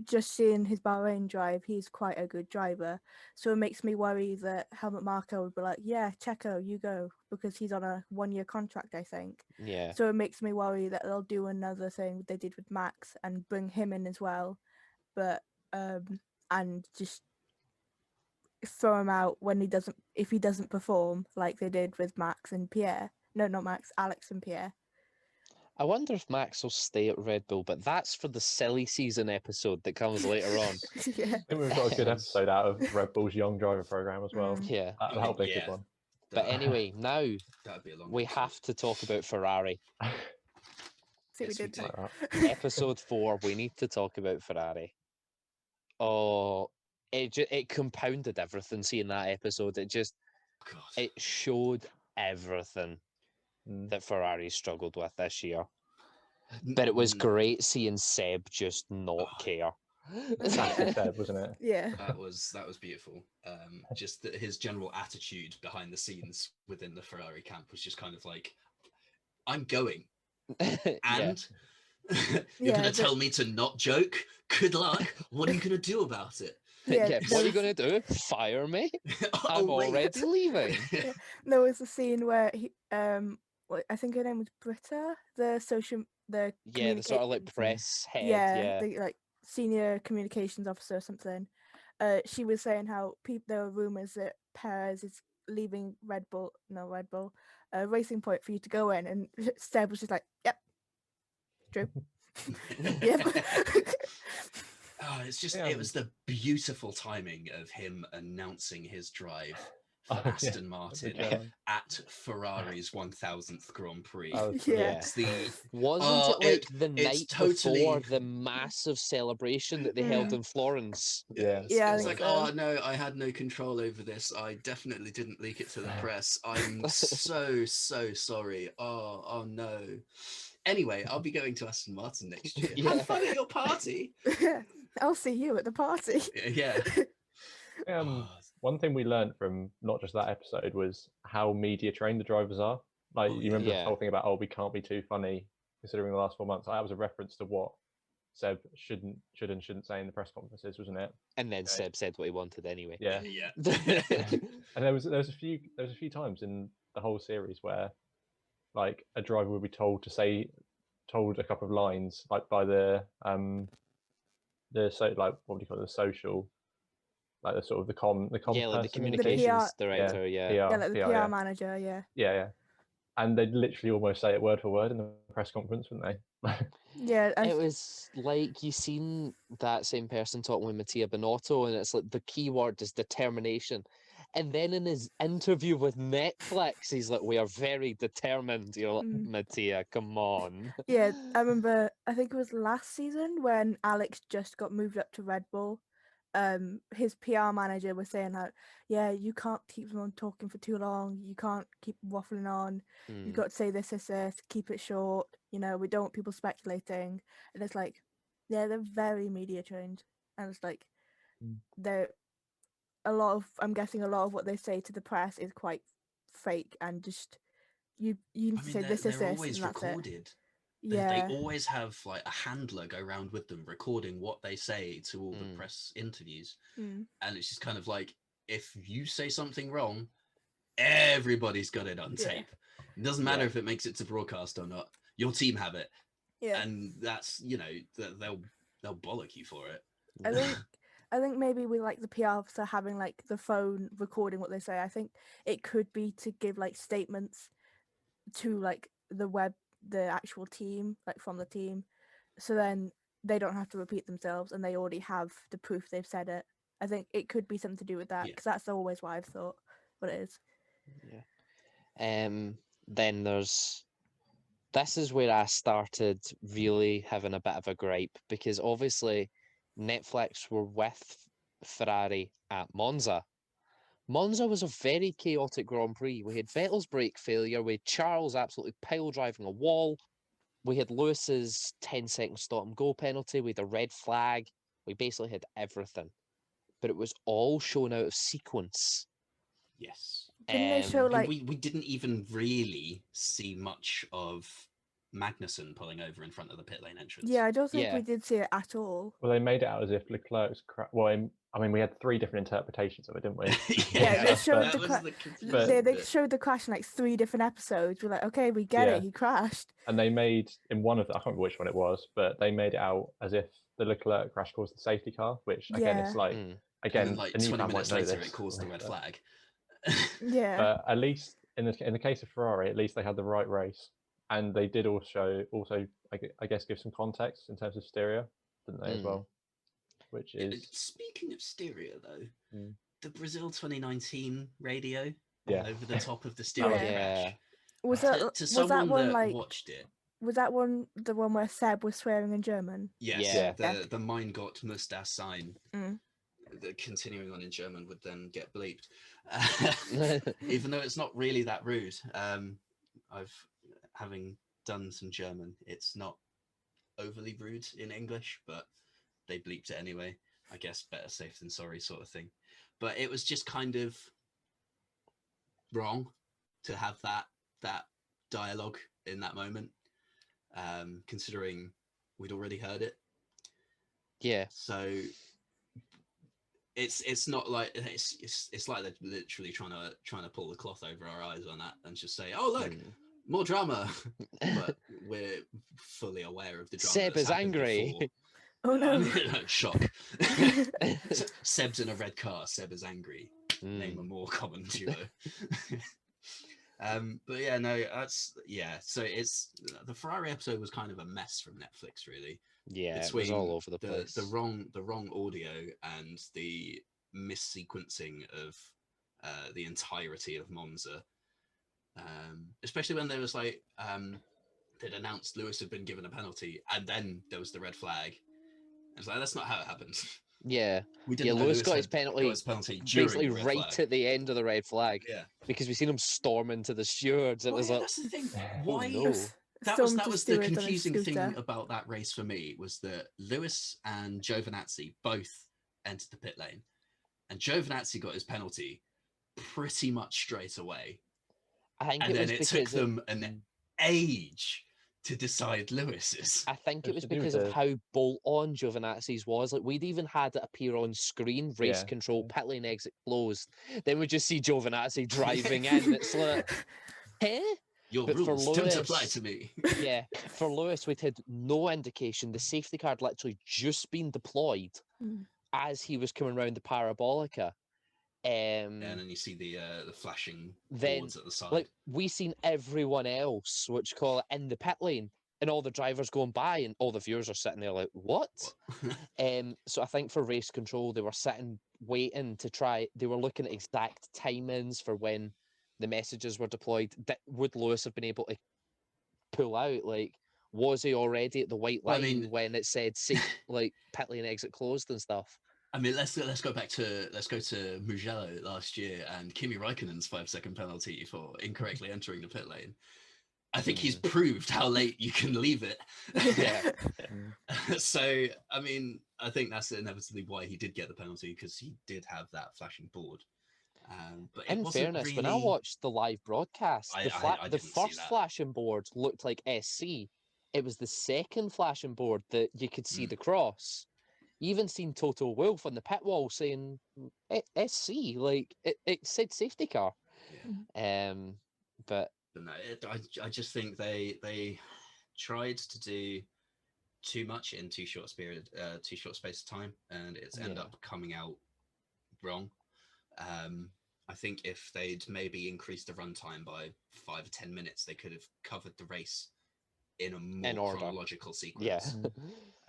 just seeing his Bahrain drive, he's quite a good driver. So it makes me worry that Helmut Marko would be like, yeah, Checo, you go, because he's on a 1-year contract, I think. Yeah. So it makes me worry that they'll do another thing they did with Max and bring him in as well, but and just throw him out when if he doesn't perform like they did with Max and Pierre. No, not Max, Alex and Pierre. I wonder if Max will stay at Red Bull, but that's for the silly season episode that comes later on. Yeah. I think we've got a good episode out of Red Bull's young driver program as well. Yeah. That'll be a Yeah. good one. But anyway, now That'd be a long we episode. have to talk about Ferrari. See, Yes, we we did do. that. Episode 4, we need to talk about Ferrari. Oh, it compounded everything seeing that episode. God. It showed everything Mm. that Ferrari struggled with this year. But it was great seeing Seb just not care. Classic Seb, wasn't it? Yeah. That was beautiful. Just that his general attitude behind the scenes within the Ferrari camp was just kind of like, I'm going, Yeah. and you're Yeah, gonna tell me to not joke? Good luck. What are you gonna do about it? Yeah, Yeah, there what are you was- going to do? Fire me? I'm Oh, wait. already leaving. There was a scene where he, I think her name was Britta, the Yeah, the sort of like communications- press head. yeah, Yeah. the like senior communications officer or something. She was saying how there were rumors that Perez is leaving Racing Point for you to go in, and Seb was just like, "Yep, true, yep." Oh, it's just, Yeah. it was the beautiful timing of him announcing his drive for Oh, yeah. Aston Martin Good job. at Ferrari's 1000th Grand Prix. That was Yeah. brilliant. It's the Wasn't Oh, it like the it's night totally- before the massive celebration that they held in Florence? Yeah. Yeah, I it's think like, so. oh no, I had no control over this. I definitely didn't leak it to the press. I'm so sorry. Oh no. Anyway, I'll be going to Aston Martin next year. Yeah. Have fun at your party. I'll see you at the party. Yeah. Um, one thing we learned from not just that episode was how media trained the drivers are. Like, Oh, you yeah. remember Yeah. this whole thing about, oh, we can't be too funny considering the last 4 months. That was a reference to what Seb should and shouldn't say in the press conferences, wasn't it? And then Okay. Seb said what he wanted anyway. Yeah. Yeah. And there was a few times in the whole series where like a driver would be told a couple of lines like by the so like what do you call it, the social, like the sort of the com Yeah, like the person in communications PR director, yeah. PR, Yeah, like the PR yeah. manager, yeah. Yeah. And they'd literally almost say it word for word in the press conference, wouldn't they? Yeah, It was like you seen that same person talking with Mattia Binotto, and it's like the key word is determination. And then in his interview with Netflix, he's like, "We are very determined." You're like, Mattia, come on. yeah. I remember, I think it was last season when Alex just got moved up to Red Bull. His PR manager was saying that, yeah, you can't keep them on talking for too long. You can't keep waffling on. You've got to say this, keep it short. You know, we don't want people speculating. And it's like, yeah, they're very media trained. And it's like, they're I'm guessing a lot of what they say to the press is quite fake and just, you need I to mean, say this, they're and always that's it. recorded. Yeah. They always have like a handler go around with them recording what they say to all the press interviews. And it's just kind of like, if you say something wrong, everybody's got it on tape. It doesn't matter if it makes it to broadcast or not. Your team have it. Yeah. And that's, they'll bollock you for it. I think maybe we like the PR officer having like the phone recording what they say. I think it could be to give like statements to like the actual team, like from the team, so then they don't have to repeat themselves and they already have the proof they've said it. I think it could be something to do with that, because that's always what I've thought what it is. Then this is where I started really having a bit of a gripe, because obviously Netflix were with Ferrari at Monza. Monza was a very chaotic Grand Prix. We had Vettel's brake failure. We had Charles absolutely pile driving a wall. We had Lewis's 10-second stop and go penalty. We had a red flag. We basically had everything. But it was all shown out of sequence. Yes. Didn't they show like... we didn't even really see much of Magnussen pulling over in front of the pit lane entrance. Yeah, I don't think we did see it at all. Well, they made it out as if Leclerc's I mean, we had 3 different interpretations of it, didn't we? They showed they showed the crash in like 3 different episodes. We're like, okay, we get it, he crashed. And they made, in one of the, I can't remember which one it was, but they made it out as if the Leclerc crash caused the safety car, which again, it's like, again, and then, like a new 20 fan minutes won't know later, this, it caused the red flag. But at least in the case of Ferrari, at least they had the right race, and they did also I guess give some context in terms of stereo, didn't they as well? Which is speaking of stereo though, the Brazil 2019 radio over the top of the stereo crash. Was that that one like watched it? Was that one the one where Seb was swearing in German? Yes. The Mein Gott muss das sein. The continuing on in German would then get bleeped, even though it's not really that rude. Having done some German, it's not overly rude in English, but they bleeped it anyway. I guess better safe than sorry sort of thing. But it was just kind of wrong to have that dialogue in that moment, considering we'd already heard it. Yeah. So it's not like it's like they're literally trying to pull the cloth over our eyes on that and just say, oh look, more drama. But we're fully aware of the drama. Seb is angry. Before. Oh no! Shock. Seb's in a red car. Seb is angry. Name a more common duo. But yeah, no, so it's the Ferrari episode was kind of a mess from Netflix, really. Yeah, it was all over the place. The wrong audio and the missequencing of the entirety of Monza, especially when there was like they'd announced Lewis had been given a penalty and then there was the red flag. It's like, that's not how it happens. Yeah. We didn't know Lewis got his penalty basically right at the end of the red flag. Yeah. Because we seen him storm into the stewards. It was like, that's the thing. Why? No. That was the confusing thing about that race for me, was that Lewis and Giovinazzi both entered the pit lane. and Giovinazzi got his penalty pretty much straight away. I think And it then was it because took them an age to decide Lewis's. I think it It's was to do with because of the- how bolt on Giovinazzi's was. Like, we'd even had it appear on screen, race Yeah. control, pit lane exit closed. Then we just see Giovinazzi driving in. It's like, hey? Your But for rules don't apply Lewis- to me. Yeah, for Lewis, we'd had no indication. The safety car had literally just been deployed Mm. as he was coming around the parabolica. And then you see the flashing Then, boards at the side. like, we seen everyone else, which call it, in the pit lane, and all the drivers going by, and all the viewers are sitting there like, what? So I think for race control, they were sitting waiting to try. They were looking at exact timings for when the messages were deployed. Would Lewis have been able to pull out? Like, was he already at the white Well, I line mean- when it said like pit lane exit closed and stuff? I mean, let's go to Mugello last year and Kimi Raikkonen's 5-second penalty for incorrectly entering the pit lane. I think he's proved how late you can leave it. Yeah. So, I mean, I think that's inevitably why he did get the penalty, because he did have that flashing board. But it In wasn't fairness, really... when I watched the live broadcast, I the didn't see first that. flashing board looked like SC. It was the second flashing board that you could see Mm. the cross. You even seen Toto Wolff on the pit wall saying SC, like it said safety car. Yeah. But No, I just think they tried to do too much in too short space of time, and it's ended Yeah. up coming out wrong. I think if they'd maybe increased the runtime by 5 or 10 minutes, they could have covered the race in a In more order. chronological yeah, sequence,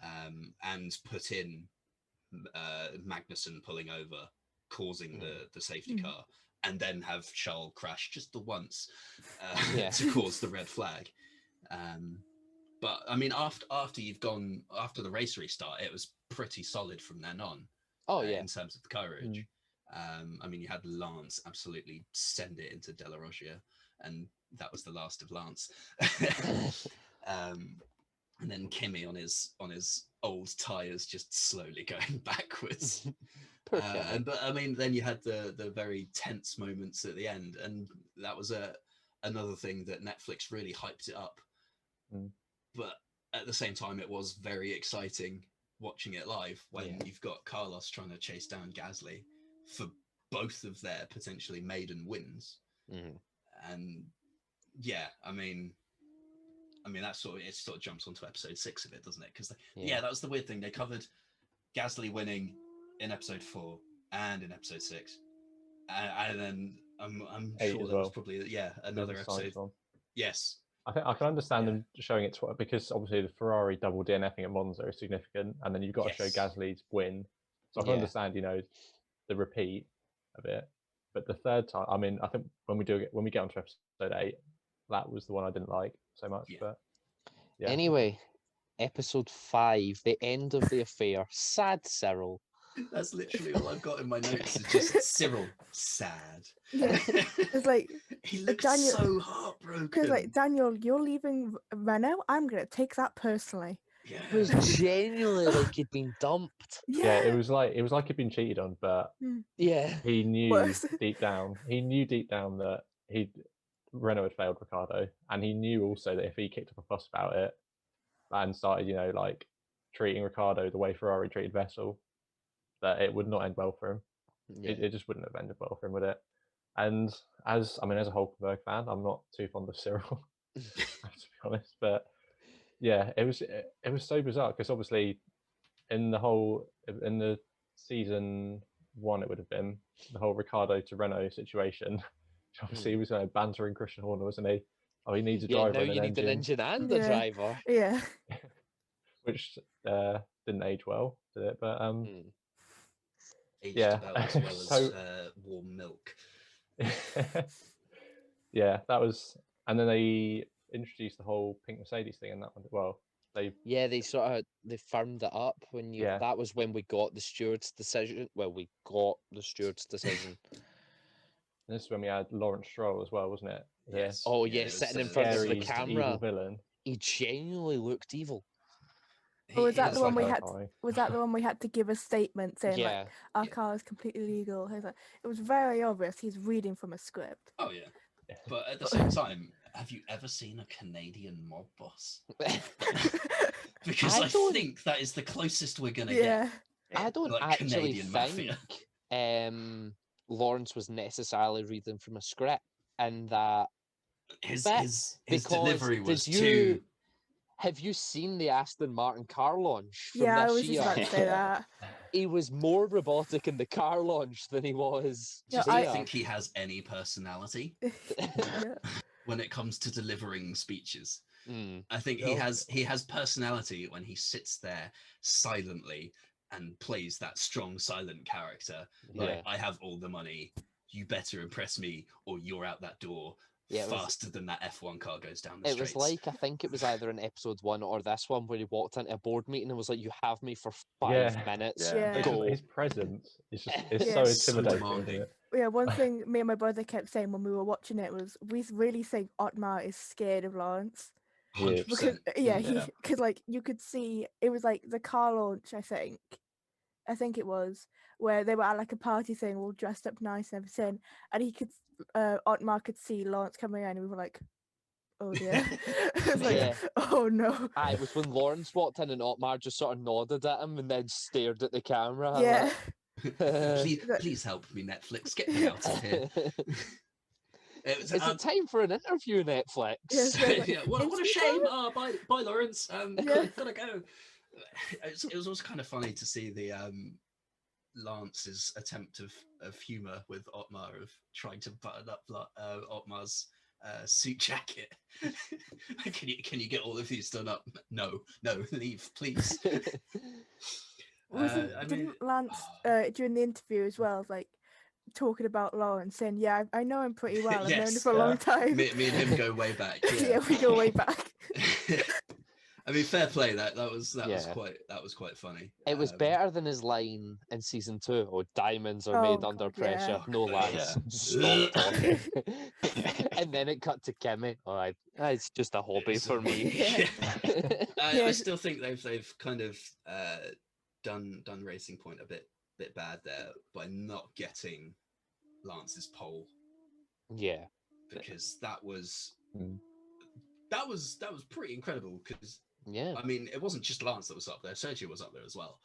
and put in Magnussen pulling over, causing the safety car, and then have Charles crash just the once Yeah. to cause the red flag. But I mean, after the race restart, it was pretty solid from then on. oh yeah, In terms of the courage. I mean, you had Lance absolutely send it into De La Rogia, and that was the last of Lance. And then Kimi on his old tires just slowly going backwards. Poor Kimi. But I mean, then you had the very tense moments at the end, and that was another thing that Netflix really hyped it up. But at the same time, it was very exciting watching it live when you've got Carlos trying to chase down Gasly for both of their potentially maiden wins. And yeah, I mean that sort of jumps onto episode 6 of it, doesn't it? Because that was the weird thing. They covered Gasly winning in episode 4 and in episode 6, and then I'm sure that was probably another episode. Yes, I think I can understand them showing it because obviously the Ferrari double DNFing at Monza is significant, and then you've got to show Gasly's win. So I can understand, the repeat of it. But the third time, I mean, I think when we get onto episode 8, that was the one I didn't like so much. Yeah. But yeah. Anyway, episode 5, the end of the affair. Sad Cyril. That's literally all I've got in my notes. Is just Cyril sad. Yeah, it's like he looks Daniel- so heartbroken. it's like, Daniel, you're leaving Renault. I'm gonna take that personally. Yeah. It was genuinely like he'd been dumped. Yeah, it was like he'd been cheated on, but Yeah. he knew Worse. deep down that Renault had failed Ricardo, and he knew also that if he kicked up a fuss about it and started, like treating Ricardo the way Ferrari treated Vettel, that it would not end well for him. Yeah. It just wouldn't have ended well for him, would it? And as a Hulkenberg fan, I'm not too fond of Cyril, to be honest. But yeah, it was so bizarre because obviously in the season 1 it would have been the whole Ricardo to Renault situation. Obviously he was bantering Christian Horner, wasn't he? Oh, he needs a driver now and you an need an engine and a Yeah. driver. Yeah. which didn't age well, did it? But Aged yeah. about as well as So- warm milk. yeah, that was, and then they introduced the whole pink Mercedes thing, and that one. Well, they They firmed it up when Yeah. that was when we got the steward's decision. Well, we got the steward's decision. this is when we had Lawrence Stroll as well, wasn't it? Yes. Oh Yeah, yeah, it was sitting in the front of Scary the scary camera. evil villain. He genuinely looked evil. Or was that has the one like we a- had? Was that the one we had to give a statement saying like Yeah. our Yeah. car is completely legal? It was very obvious he's reading from a script. Oh yeah. But at the same time, have you ever seen a Canadian mob boss? Because I I don't- think that is the closest we're gonna Yeah. get. I don't like actually Canadian think mafia. Lawrence was necessarily reading from a script, and that His bit, his because delivery was did you too. have you seen the Aston Martin car launch from Yeah, I this was just year? about to say that. He was more robotic in the car launch than he was. Do you Yeah, think he has any personality Yeah. when it comes to delivering speeches? Mm. I think Yeah. he has personality when he sits there silently and plays that strong silent character. Like, Yeah. I have all the money. You better impress me, or you're out that door Yeah, it was- faster than that F1 car goes down the It streets. was like, I think it was either in episode 1 or this one where he walked into a board meeting and was like, "You have me for 5 Yeah. minutes. Yeah. Go." His presence is just it's Yeah. so So intimidating, demanding. isn't it? Yeah, one thing me and my brother kept saying when we were watching it was we really think Otmar is scared of Lawrence. He is. Because 100%. Yeah. because like you could see it was like the car launch, I think it was, where they were at like a party thing, all dressed up nice and everything, and he could Otmar could see Lawrence coming in, and we were like, oh dear. It was like, Yeah. oh no. It was when Lawrence walked in and Otmar just sort of nodded at him and then stared at the camera. Yeah. Please help me, Netflix. Get me out of here. It was, Is it time for an interview, Netflix? Yes, yeah, like, yeah, what a interview shame. time? Bye, Lawrence. Yeah. Gotta go. It was also kind of funny to see the Lance's attempt of humor with Otmar of trying to button up Otmar's suit jacket. Can you get all of these done up? No, leave, please. Didn't Lance during the interview as well, like talking about Lawrence, saying, "Yeah, I know him pretty well. I've known him Yes, for a long time." me and him go way back. Yeah, we go way back. I mean, fair play. That was Yeah. quite funny. It was better than his line in season 2. Oh, diamonds are made Oh, under God, pressure. yeah. No, lads, Yeah. stop talking. And then it cut to Kimmy. It's just a hobby It's- for me. Yeah. I Yeah. still think they've kind of done Racing Point a bit bad there by not getting Lance's pole, Yeah. because that was Mm. pretty incredible. Because Yeah. I mean, it wasn't just Lance that was up there; Sergio was up there as well.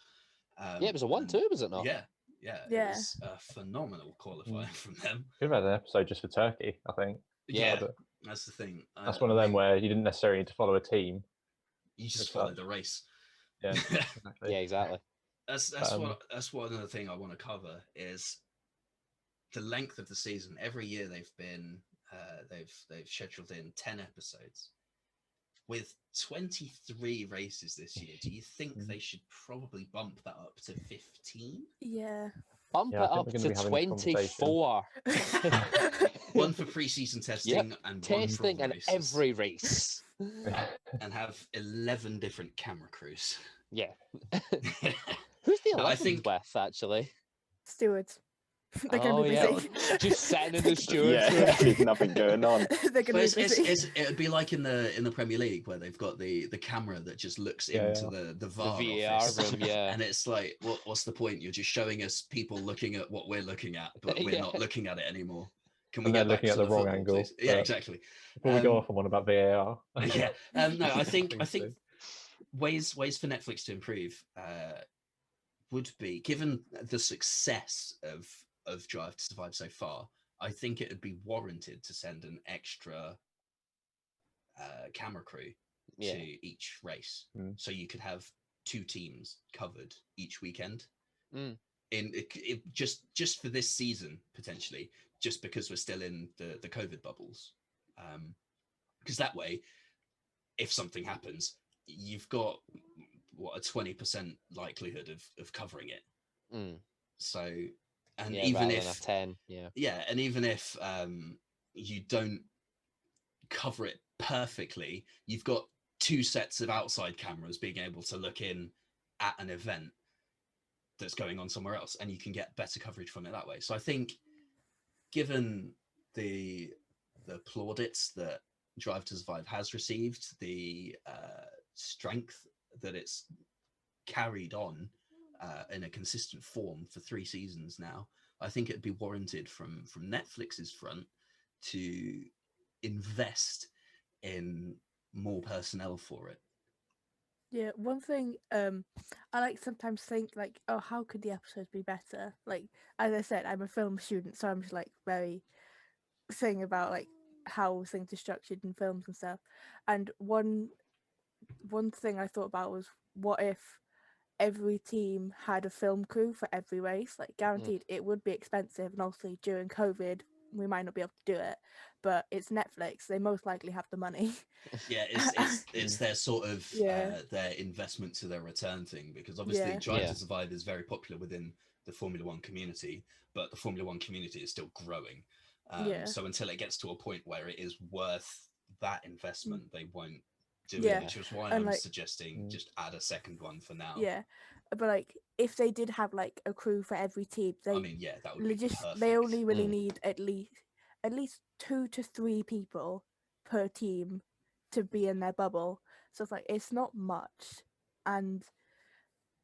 Yeah, it was a 1-2, was it not? Yeah. Yeah. It was a phenomenal qualifying from them. Could have had an episode just for Turkey, I think. Yeah. But That's the thing. that's one of them where you didn't necessarily need to follow a team. you just It's follow such. the race. Yeah, exactly. Yeah, exactly. That's what another thing I want to cover is the length of the season. Every year they've scheduled in 10 episodes. With 23 races this year, do you think they should probably bump that up to 15? Yeah. Bump Yeah, I it think up we're to gonna be having this conversation. 24. One for pre-season testing and Testing one in for all races. every race. And have 11 different camera crews. Yeah. Who's the No, I 11th think- with, actually? Stewards. They're going Oh, to be yeah. busy. Just sitting in the stewards Yeah, room. there's nothing going on. They're going But to be busy. it'd be like in the Premier League where they've got the camera that just looks Yeah, into yeah. the The VAR VAR office. room, yeah. And it's like, what's the point? You're just showing us people looking at what we're looking at, but we're Yeah. not looking at it anymore. Can we And they're get back looking to at the wrong football, angle, please? Yeah, but- exactly. Before we go Um, off on one about VAR. Yeah. No, I think Please do. ways for Netflix to improve would be, given the success of Drive to Survive so far, I think it would be warranted to send an extra camera crew Yeah. to each race, Mm. so you could have 2 teams covered each weekend. Mm. Just for this season, potentially, just because we're still in the COVID bubbles, because that way, if something happens, you've got a 20% likelihood of covering it. Mm. So, and Yeah, even rather than if a 10, yeah. and even if you don't cover it perfectly, you've got 2 sets of outside cameras being able to look in at an event that's going on somewhere else, and you can get better coverage from it that way. So I think, given the plaudits that Drive to Survive has received, the strength that it's carried on in a consistent form for 3 seasons now, I think it'd be warranted from Netflix's front to invest in more personnel for it. Yeah, one thing I like sometimes think like, oh, how could the episodes be better? Like, as I said, I'm a film student, so I'm just like very thing about like how things are structured in films and stuff. And one thing I thought about was, what if every team had a film crew for every race? Like, guaranteed it would be expensive, and obviously during COVID we might not be able to do it, but it's Netflix, they most likely have the money. Yeah, it's their sort of their investment to their return thing, because obviously Drive to Survive is very popular within the Formula One community, but the Formula One community is still growing. So until it gets to a point where it is worth that investment, they won't do it, which is why I'm suggesting just add a second one for now. Yeah, but like if they did have like a crew for every team, they that would be perfect. They only really need at least 2 to 3 people per team to be in their bubble. So it's like, it's not much. And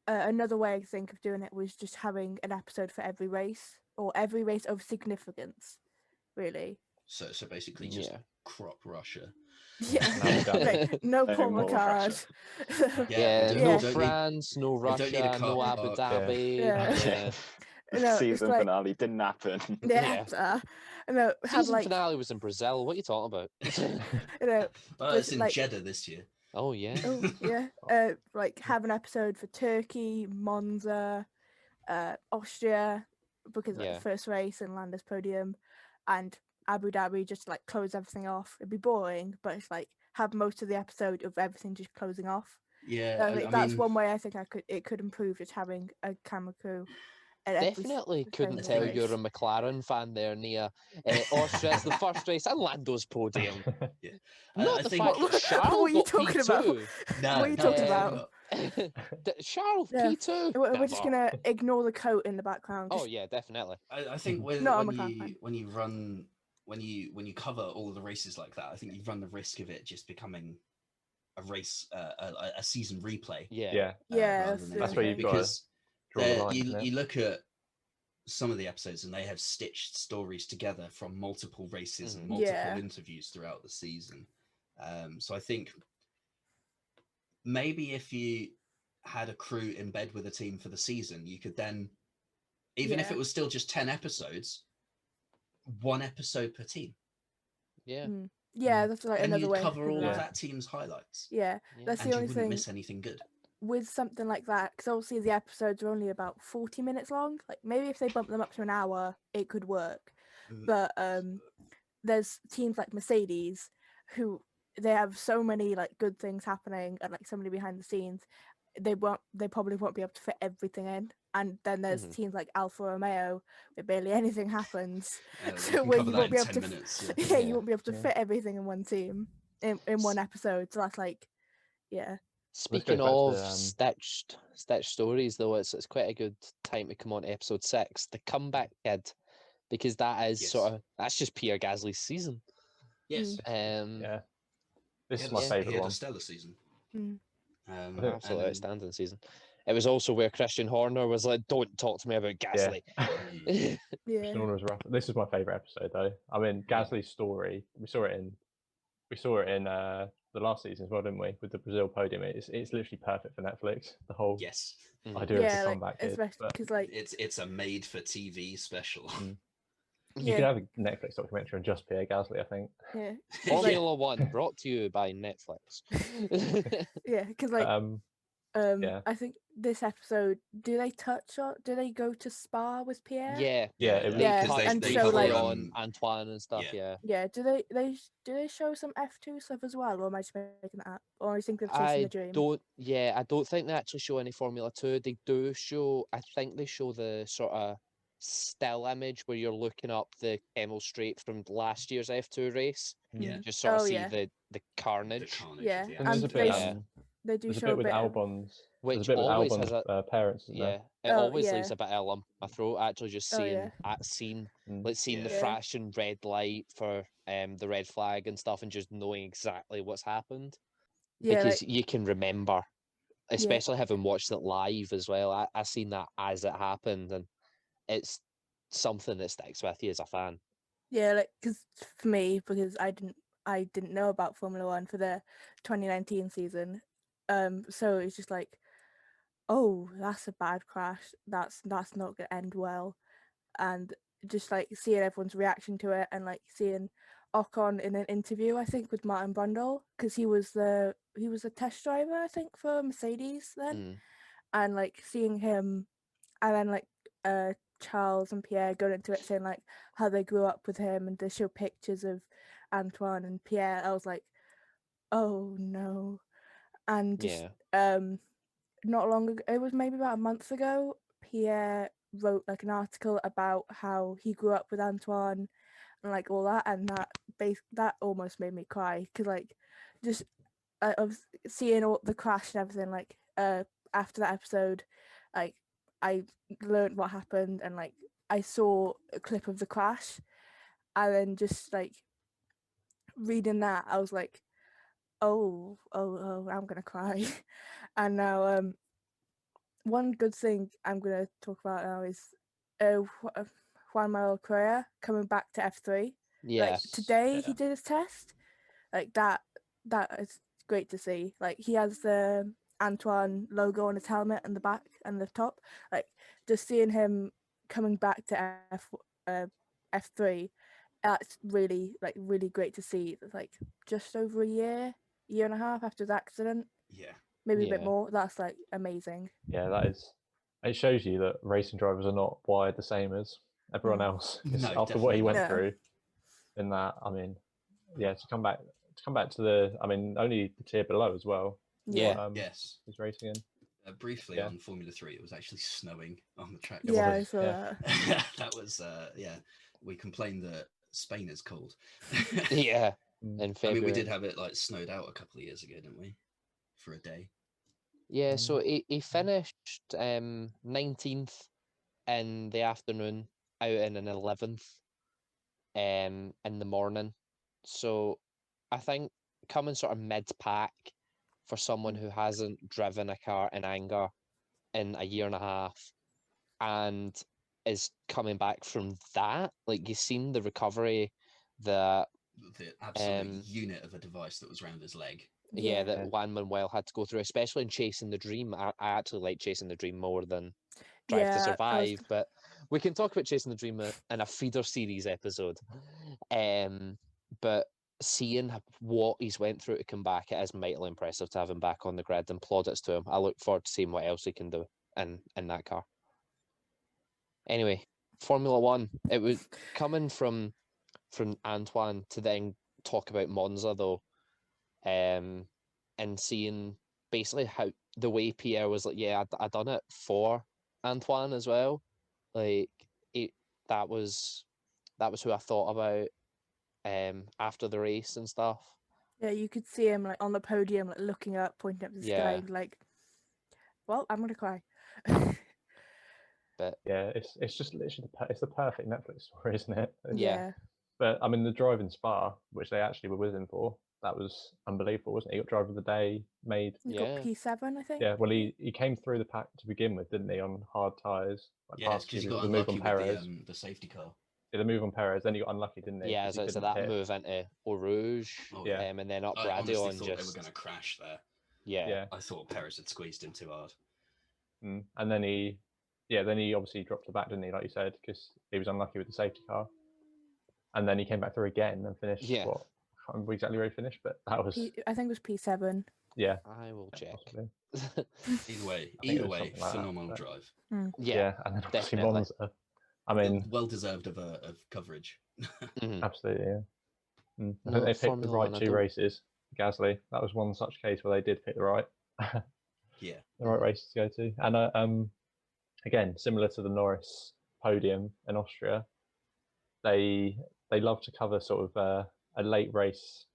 another way I think of doing it was just having an episode for every race, or every race of significance, really. So basically just crop Russia. Yeah, like, no Paul Ricard. No France, no Russia, no Abu Dhabi. No, season like, finale didn't happen. No, season finale was in Brazil. What are you talking about? It's in Jeddah this year. Oh yeah. Oh yeah. Like, have an episode for Turkey, Monza, Austria, because like the first race and land as podium, and Abu Dhabi, just like close everything off. It'd be boring, but it's like have most of the episode of everything just closing off. Yeah, I think that's one way I think it could improve, just having a camera crew. Definitely couldn't tell you're a McLaren fan there, Nia. Austria's the first race and Lando's podium. Not I the think, fact that Charles got P2. What are you talking about? Charles P2. We're just gonna ignore the coat in the background. Oh yeah, definitely. I think when you cover all the races like that, I think you run the risk of it just becoming a race, a season replay. That's where you've got you look at some of the episodes and they have stitched stories together from multiple races and multiple interviews throughout the season. So I think maybe if you had a crew in bed with a team for the season, you could then, even if it was still just 10 episodes, 1 episode per team. That's like and another way. And you cover all of that team's highlights. That's and the only you wouldn't thing miss anything good. With something like that, because obviously the episodes are only about 40 minutes long. Like, maybe if they bump them up to an hour, it could work. But there's teams like Mercedes who they have so many like good things happening and like so many behind the scenes. They probably won't be able to fit everything in. And then there's teams like Alfa Romeo where barely anything happens. So where you won't be able to you won't be able to fit everything in one team in one episode. So that's like Speaking of stitched stories, though, it's quite a good time to come on to episode 6, the comeback kid, because that is that's just Pierre Gasly's season. Yes. This is my favourite one. He had a stellar season. Absolutely outstanding season. It was also where Christian Horner was like, "Don't talk to me about Gasly." Christian Horner was rough. This is my favourite episode, though. I mean, Gasly's story. We saw it in the last season as well, didn't we? With the Brazil podium, it's literally perfect for Netflix. The whole idea of the comeback, because like it's a made-for-TV special. You could have a Netflix documentary on just Pierre Gasly, I think. Formula One, brought to you by Netflix. Because like I think this episode, do they go to Spa with Pierre? And show like on Antoine and stuff. Do they show some F2 stuff as well, or am I just making that up? Or I think they're chasing the dream. I don't think they actually show any Formula 2. They do show, I think they show the sort of still image where you're looking up the Kemmel Straight from last year's F2 race. Just sort of see the carnage. And there's a bit, they do there's show a bit with Albon's, which always always has parents. It always leaves a bit ill on my throat. Actually, just seeing the flashing red light for the red flag and stuff, and just knowing exactly what's happened, because you can remember especially having watched it live as well. I seen that as it happened, and it's something that sticks with you as a fan. Yeah, like because for me, because I didn't know about Formula One for the 2019 season, so it's just like, oh, that's a bad crash. That's not gonna end well, and just like seeing everyone's reaction to it, and like seeing Ocon in an interview, I think with Martin Brundle, because he was the test driver, I think, for Mercedes then, Mm. and like seeing him, and then like Charles and Pierre going into it saying like how they grew up with him, and they show pictures of Antoine and Pierre. I was like, oh no. And just Yeah. not long ago, it was maybe about a month ago, Pierre wrote like an article about how he grew up with Antoine and like all that, and that almost made me cry, because like just of seeing all the crash and everything, like after that episode, like I learned what happened, and like I saw a clip of the crash, and then just like reading that, I was like, oh, I'm gonna cry. And now one good thing I'm gonna talk about now is Juan Manuel Correa coming back to F3. Like Yes. today Yeah. he did his test. Like that is great to see. Like he has the Antoine logo on his helmet and the back and the top. Like just seeing him coming back to F3, that's really great to see. It's like just over a year and a half after his accident, Yeah. maybe a bit Yeah. more. That's like amazing. Yeah, that is. It shows you that racing drivers are not wired the same as everyone else. 'Cause No, after what he definitely went not. No. through in that, I mean, yeah, to come back to the, I mean, only the tier below as well. Yeah. Yes. He's racing in. Briefly Yeah. on Formula 3, it was actually snowing on the track. Yeah, was Yeah, it? I saw Yeah. that. That was, yeah. We complained that Spain is cold. Yeah. Mm. In I February. mean, we did have it like snowed out a couple of years ago, didn't we? For a day. Yeah, so he finished 19th in the afternoon, out in an 11th in the morning. So I think coming sort of mid-pack for someone who hasn't driven a car in anger in a year and a half and is coming back from that, like you've seen the recovery, the absolute unit of a device that was around his leg. yeah, that Juan Manuel had to go through, especially in Chasing the Dream. I actually like Chasing the Dream more than Drive to Yeah, Survive, but we can talk about Chasing the Dream in a feeder series episode. But seeing what he's went through to come back, it is mightily impressive to have him back on the grid, and plaudits to him. I look forward to seeing what else he can do in that car. Anyway, Formula One. It was coming from Antoine to then talk about Monza though, and seeing basically how the way Pierre was like, yeah, I done it for Antoine as well. Like that was who I thought about after the race and stuff. Yeah, you could see him like on the podium, like looking up, pointing up to the sky, like, well, I'm gonna cry. But yeah, it's just literally it's the perfect Netflix story, isn't it? Yeah. But I mean, the drive in Spa, which they actually were with him for, that was unbelievable, wasn't it? He got driver of the day, made. He got P7, I think. Yeah, well, he came through the pack to begin with, didn't he, on hard tyres? Like Yeah, because he got the move unlucky on with Perez. the safety car. Yeah, the move on Perez, then he got unlucky, didn't he? yeah, so that move into Eau Rouge, and then up I Radio honestly and thought just they were going to crash there. Yeah. I thought Perez had squeezed him too hard. And then he obviously dropped the back, didn't he? Like you said, because he was unlucky with the safety car. And then he came back through again and finished what? I can't remember exactly where he finished, but that was. I think it was P7. Yeah. I will check. Either way, phenomenal drive. Yeah, and then obviously Monza. I mean, well deserved of coverage. Absolutely, yeah. I No, think they picked the right two races. Gasly, that was one such case where they did pick the right, the right races to go to. And again, similar to the Norris podium in Austria, they love to cover sort of a late race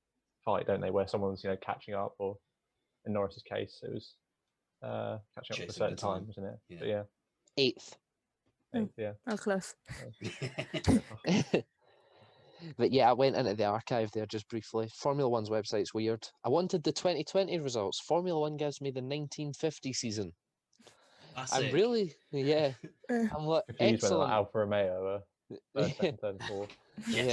fight, don't they? Where someone's catching up, or in Norris's case, it was catching up at a certain time, wasn't it? Yeah. But yeah, eighth. Yeah. Oh, close. But yeah, I went into the archive there just briefly. Formula One's website's weird. I wanted the 2020 results. Formula One gives me the 1950 season. I'm really, yeah. I'm like, Confused whether like excellent. Alfa Romeo were first, second, third, and fourth. Yes.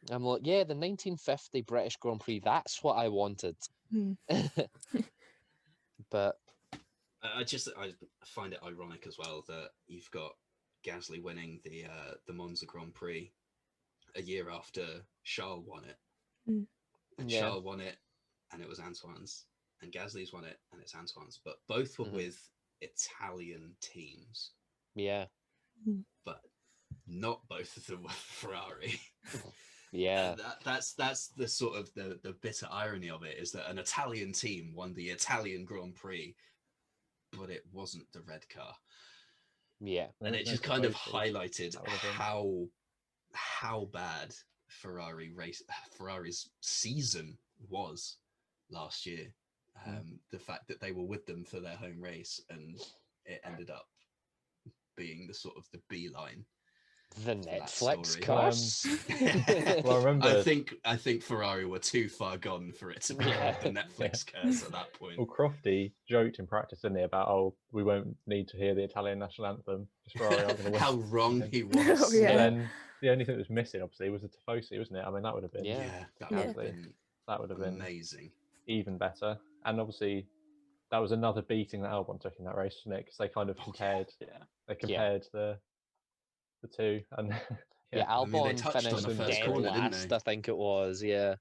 Yeah. I'm like, yeah, the 1950 British Grand Prix. That's what I wanted. Hmm. But I find it ironic as well that you've got Gasly winning the Monza Grand Prix a year after Charles won it, Mm. and Yeah. Charles won it, and it was Antoine's, and Gasly's won it, and it's Antoine's. But both were with Italian teams, yeah, but not both of them were Ferrari. yeah, That's the sort of the bitter irony of it, is that an Italian team won the Italian Grand Prix, but it wasn't the red car. yeah. And it just kind of highlighted That would have been- how bad Ferrari's season was last year. The fact that they were with them for their home race, and it ended up being the sort of the beeline. The for that Netflix story. curse. Well, I remember. I think Ferrari were too far gone for it to be Yeah. the Netflix curse at that point. Well, Crofty joked in practice, didn't he, about, oh, we won't need to hear the Italian national anthem because Ferrari aren't going to win. How wrong he was. Oh, yeah. And then the only thing that was missing, obviously, was the Tifosi, wasn't it? I mean, that would have been Yeah. That would have Yeah. been that would have been amazing. even better. And obviously, that was another beating that Albon took in that race, wasn't it? Because they kind of compared, they compared the two, and Yeah, I mean, they Albon touched on finished the first dead corner, didn't last, they? I think it was. Yeah,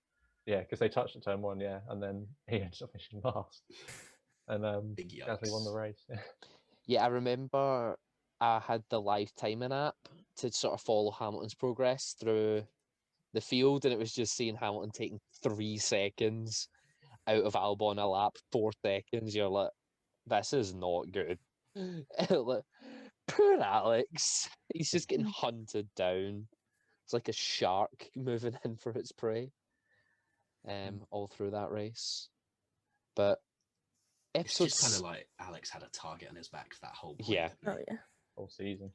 yeah, because they touched at turn one, and then he ended up finishing last, and Big Gasly won the yikes. race. yeah. I remember I had the live timing app to sort of follow Hamilton's progress through the field, and it was just seeing Hamilton taking 3 seconds out of Albon a lap, 4 seconds. You're like, this is not good. Like, poor Alex. He's just getting hunted down. It's like a shark moving in for its prey. All through that race. But It's just episodes, kind of like Alex had a target on his back for that whole point. Yeah. didn't Oh he? yeah. Whole season.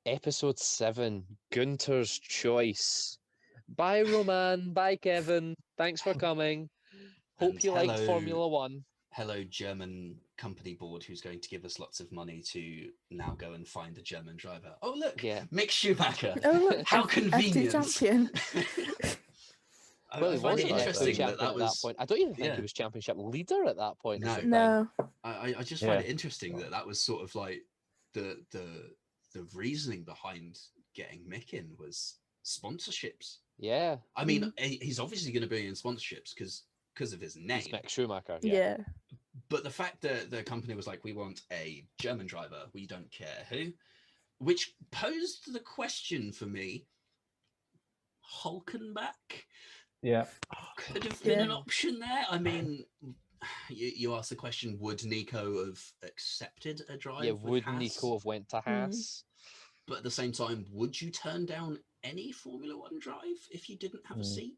episode 7, Guenther's Choice. Bye, Roman. Bye, Kevin. Thanks for coming. Hope And you liked hello- Formula One. Hello, German company board, who's going to give us lots of money to now go and find a German driver. Oh, look, Yeah. Mick Schumacher. Oh look, How F2 convenient. champion. Well, I he find wasn't it interesting F2 champion that at was. that point. I don't even think yeah. he was championship leader at that point. No. Is the thing. No. I just find Yeah. it interesting that was sort of like the reasoning behind getting Mick in was sponsorships. Yeah, I mean, he's obviously going to be in sponsorships because of his name. it's Mick Schumacher. Yeah. But the fact that the company was like, we want a German driver, we don't care who, which posed the question for me, Hulkenbach Yeah. could have been an Yeah. option there. I mean, you asked the question, would Nico have accepted a drive? Yeah, with would Haas? Nico have went to Haas? But at the same time, would you turn down any Formula One drive if you didn't have a seat?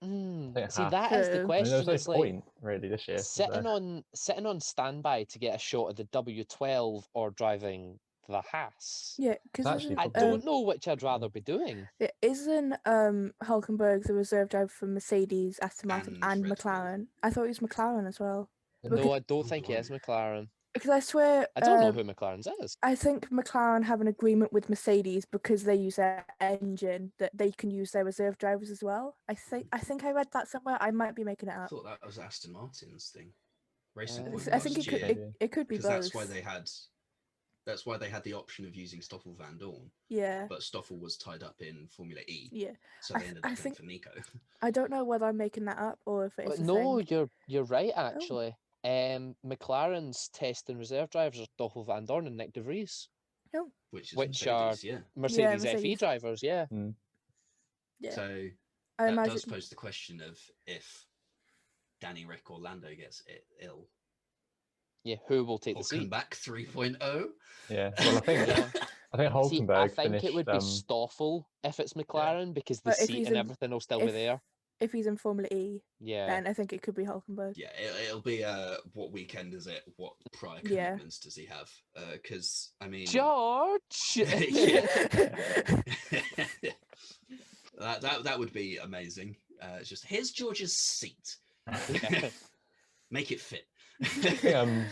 think See, Haas- that is the True. I mean, there question. was no It's like point really this year. was sitting there? on standby to get a shot at the W12 or driving the Haas. Yeah, because actually I probably- don't know which I'd rather be doing. isn't Hulkenberg the reserve driver for Mercedes, Aston Martin, And and Red Bull. McLaren? I thought he was McLaren as well. No, I don't Oh, think he is blimey. McLaren. Because I swear, I don't know who McLaren's is. I think McLaren have an agreement with Mercedes because they use their engine that they can use their reserve drivers as well. I think I read that somewhere. I might be making it I up. thought that was Aston Martin's thing. Racing Uh, Point I think last it could year, it could be because both. that's why they had the option of using Stoffel Van Dorn, Yeah, but Stoffel was tied up in Formula E, yeah. so I they th- ended I up going think- for Nico. I don't know whether I'm making that up or if it is. No, a thing. you're right actually. McLaren's test and reserve drivers are Stoffel Van Dorn and Nick De Vries. Which is Which Mercedes, yeah. Mercedes FE Mercedes. drivers, yeah. Yeah, So I that imagine. does pose the question of if Danny Rick or Lando gets ill, Yeah, who will take the seat? Hulkenbach 3.0. Yeah. Well, I think Yeah. I think See, Hulkenberg I think finished. it would be Stoffel if it's McLaren because the But if seat he's and in- everything will still be if- there. If he's in Formula E, Yeah. then I think it could be Hulkenberg. Yeah, it'll be what weekend is it? What prior Yeah. commitments does he have? Because I mean, George! Yeah. That would be amazing. It's just here's George's seat. Yeah. Make it fit. I think,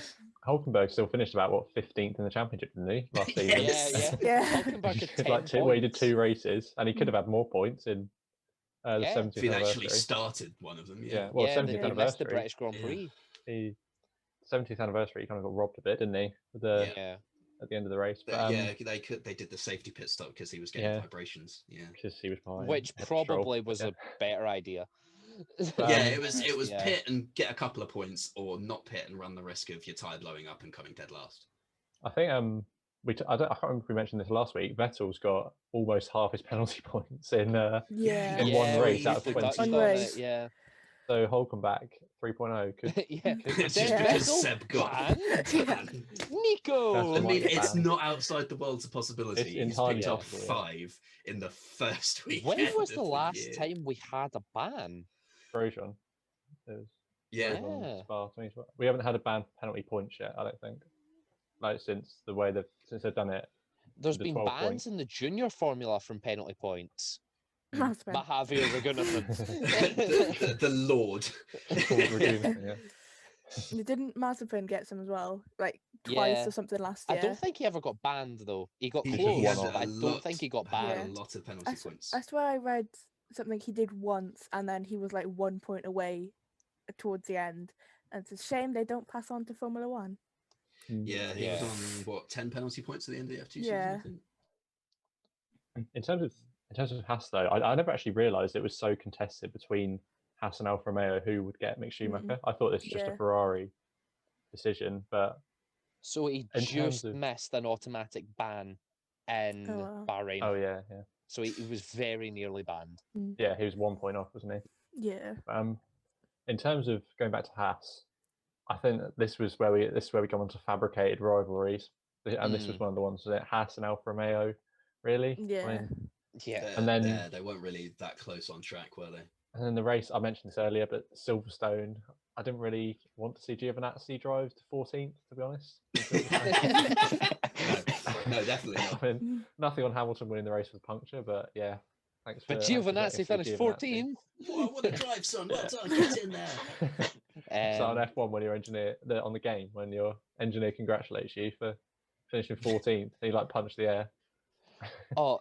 Hulkenberg still finished about 15th in the championship, didn't he, last season? Yes. Yeah. Hulkenberg had 10 like he did points. 2 races, and he could have had more points in the Yeah. 70th If he'd actually anniversary. started one of them, Yeah, yeah. well, Yeah, 70th they missed the anniversary. British Grand Yeah. Prix. The 70th anniversary, he kind of got robbed a bit, didn't he? With the Yeah. Yeah. at the end of the race. But Yeah, they did the safety pit stop because he was getting Yeah. vibrations. Yeah. because he was behind. Which Head Stroll. probably was Yeah. a better idea. Yeah, Um, it was Yeah. pit and get a couple of points, or not pit and run the risk of your tyre blowing up and coming dead last. I think I can't remember if we mentioned this last week. Vettel's got almost half his penalty points in Yeah. in one Yeah, race we out of briefly touched 20 on race. it, yeah. So Hulkenberg 3.0 could Yeah. That's Did just because Vettel Seb got. banned? Nico! I Might mean, get it's banned. not outside the world's of possibility. It's He's entirely picked up possible, yeah. 5 in the first weekend. When was of the last year. time we had a ban? Grosjean. It was Yeah. Grosjean, Yeah. Spa 2012. We haven't had a ban for penalty points yet, I don't think. Like since they've done it. There's The been 12 bans points. in the junior formula from penalty points. That's been. But Javier Ragunathan. the Lord. Called Redeemer, yeah. Didn't Mazepin get some as well? Like twice Yeah. or something last I year? don't think he ever got banned though. He got He close, had but I a don't lot- think he got had a banned. lot of penalty points. I swear I read something he did once, and then he was like 1 point away towards the end. And it's a shame they don't pass on to Formula One. Yeah, he was Yeah. on 10 penalty points at the end of the F2 Yeah. season, I think. In terms of Haas though, I never actually realised it was so contested between Haas and Alfa Romeo who would get Mick Schumacher. I thought this was just a Yeah. Ferrari decision, but So he in terms just of- missed an automatic ban in Oh, wow. Bahrain. oh yeah. So he was very nearly banned. Yeah, he was 1 point off, wasn't he? Yeah. In terms of going back to Haas, I think that this is where we come on to fabricated rivalries, and this was one of the ones that Haas and Alfa Romeo, really. Yeah. I mean, Yeah. And then- they weren't really that close on track, were they? and then the race I mentioned this earlier, but Silverstone, I didn't really want to see Giovinazzi drive to 14th, to be honest. No, definitely not. I mean, nothing on Hamilton winning the race with a puncture, but yeah, thanks for. But thanks for letting Giovinazzi us see finished Giovinazzi. 14th. What a drive, son! Well done, get in there. So on F1 when your engineer on the game when your engineer congratulates you for finishing 14th, he like punched the air. Oh,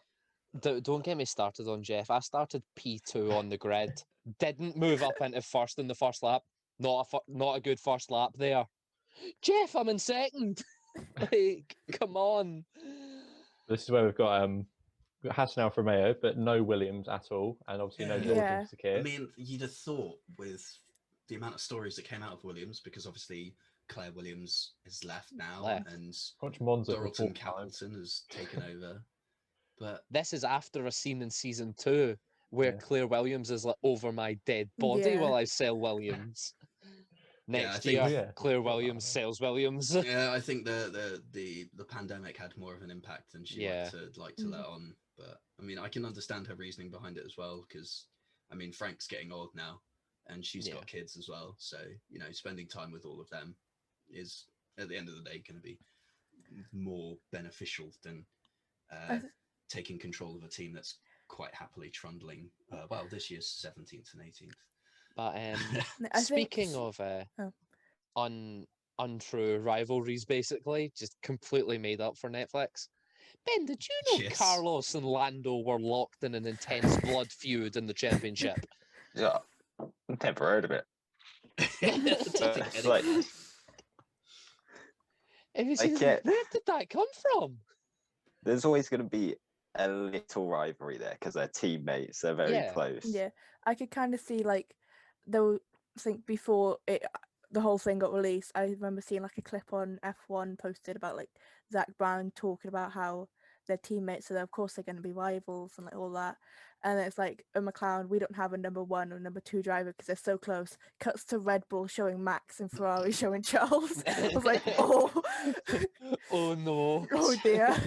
don't get me started on Jeff. I started P2 on the grid. Didn't move up into first in the first lap. Not a good first lap there. Jeff, I'm in second. Like, come on. This is where we've got Haas and Alfa Romeo, but no Williams at all, and obviously no Yeah. George Yeah. and Sakir. I mean, you'd have thought with the amount of stories that came out of Williams, because obviously Claire Williams is left now, Left. and Watch Monza for Doralton 4 times. Capleton has taken over. But This is after a scene in season 2 where Yeah. Claire Williams is like over my dead body Yeah. while I sell Williams. Next think- year, Yeah. Claire Williams sells Williams. yeah, I think the pandemic had more of an impact than she Yeah. liked to let on. But I mean, I can understand her reasoning behind it as well, because I mean, Frank's getting old now, and she's Yeah. got kids as well. So spending time with all of them is at the end of the day going to be more beneficial than taking control of a team that's quite happily trundling. Well, this year's 17th and 18th. But I speaking think... of Oh. untrue rivalries, basically, just completely made up for Netflix. Ben, did you know Yes. Carlos and Lando were locked in an intense blood feud in the championship? Yeah, I've never heard of it. It's like, And you I see, get- where did that come from? there's always going to be a little rivalry there because they're teammates. They're very Yeah. close. Yeah, I could kind of see like think before the whole thing got released. I remember seeing like a clip on F1 posted about like Zach Brown talking about how they're teammates, so of course they're going to be rivals and like all that. And it's like a McLaren, we don't have a number 1 or number 2 driver because they're so close. Cuts to Red Bull showing Max and Ferrari showing Charles. I was like, oh, Oh no. oh dear.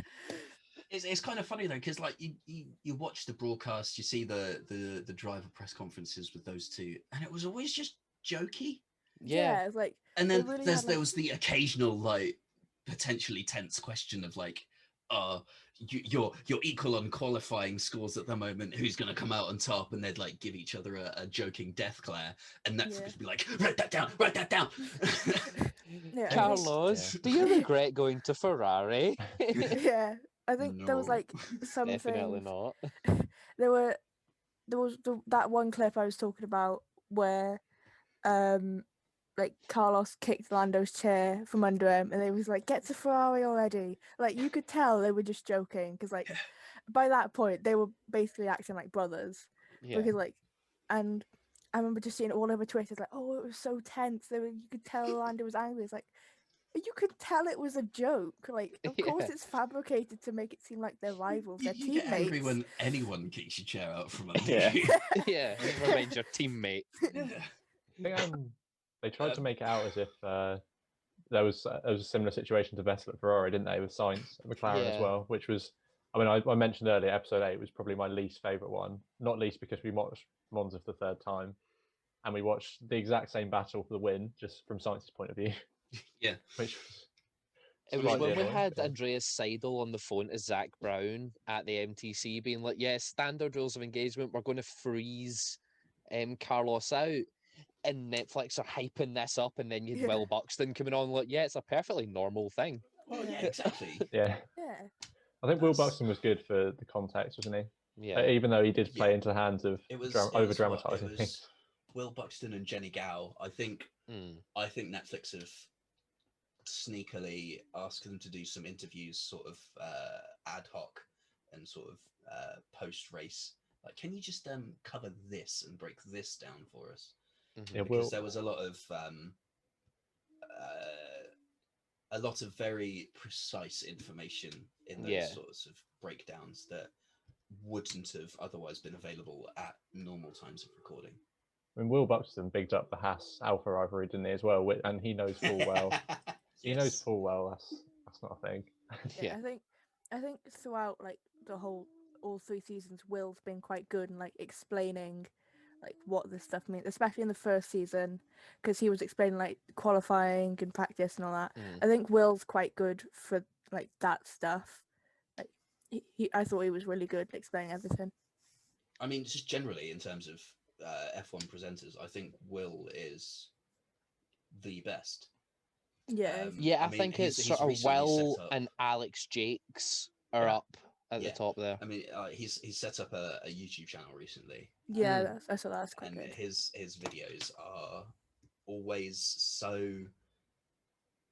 It's kind of funny though, because like you watch the broadcast, you see the driver press conferences with those two, and it was always just jokey. Yeah. It's like, And then really there had, like- was the occasional like potentially tense question of like, you're equal on qualifying scores at the moment. Who's going to come out on top? And they'd like give each other a joking death glare, and Netflix Yeah. would be like, write that down, write that down. Yeah, I think- Carlos, do you regret going to Ferrari? Yeah, I think there was No. like some Definitely things. not. There was that one clip I was talking about where like Carlos kicked Lando's chair from under him, and they was like, "Get to Ferrari already!" Like you could tell they were just joking because like by that point they were basically acting like brothers Yeah. because like, and I remember just seeing all over Twitter like, "Oh, it was so tense." You could tell Lando was angry. It's like you could tell it was a joke. Like, of course, Yeah. it's fabricated to make it seem like they're rivals, they're You get angry teammates. when anyone kicks your chair out from under Yeah. you. Yeah, never mind your teammate. Yeah. I think they tried to make it out as if there was a similar situation to Vettel at Ferrari, didn't they, with Sainz at McLaren as Yeah. well, which was, I mean, I mentioned earlier, episode 8 was probably my least favourite one, not least because we watched Monza for the third time, and we watched the exact same battle for the win, just from Sainz's point of view. Yeah. Which was It was slightly when we annoying, had but- Andreas Seidel on the phone to Zach Brown at the MTC being like, yeah, standard rules of engagement, we're going to freeze Carlos out. And Netflix are hyping this up, and then you had Yeah. Will Buxton coming on like, yeah, it's a perfectly normal thing. Well, yeah, exactly. Yeah. Yeah. I think Will That's- Buxton was good for the context, wasn't he? Yeah. Even though he did play Yeah. into the hands of It was over what? dramatising It things. was Will Buxton and Jenny Gow. I think Mm. Netflix have sneakily asked them to do some interviews, sort of ad hoc and sort of post race. Like, can you just cover this and break this down for us? Mhm. Yeah, Because Will, there was a lot of very precise information in those Yeah. sorts of breakdowns that wouldn't have otherwise been available at normal times of recording. I mean, Will Buxton bigged up the Haas Alpha rivalry, didn't he, as well? And he knows full well. He knows Yes. full well that's not a thing. Yeah, Yeah. I think throughout like all 3 seasons, Will's been quite good in like explaining like what this stuff means, especially in the first season, because he was explaining like qualifying and practice and all that. Mm. I think Will's quite good for like that stuff. Like I thought he was really good at explaining everything. I mean, just generally in terms of F1 presenters, I think Will is the best. Yeah, Yeah, I mean, think he's it's sort of recently Will set up- and Alex Jakes are Yeah. up at Yeah. the top there. I mean, he's set up a YouTube channel recently, yeah, Mm. I thought that's quite and good. his videos are always so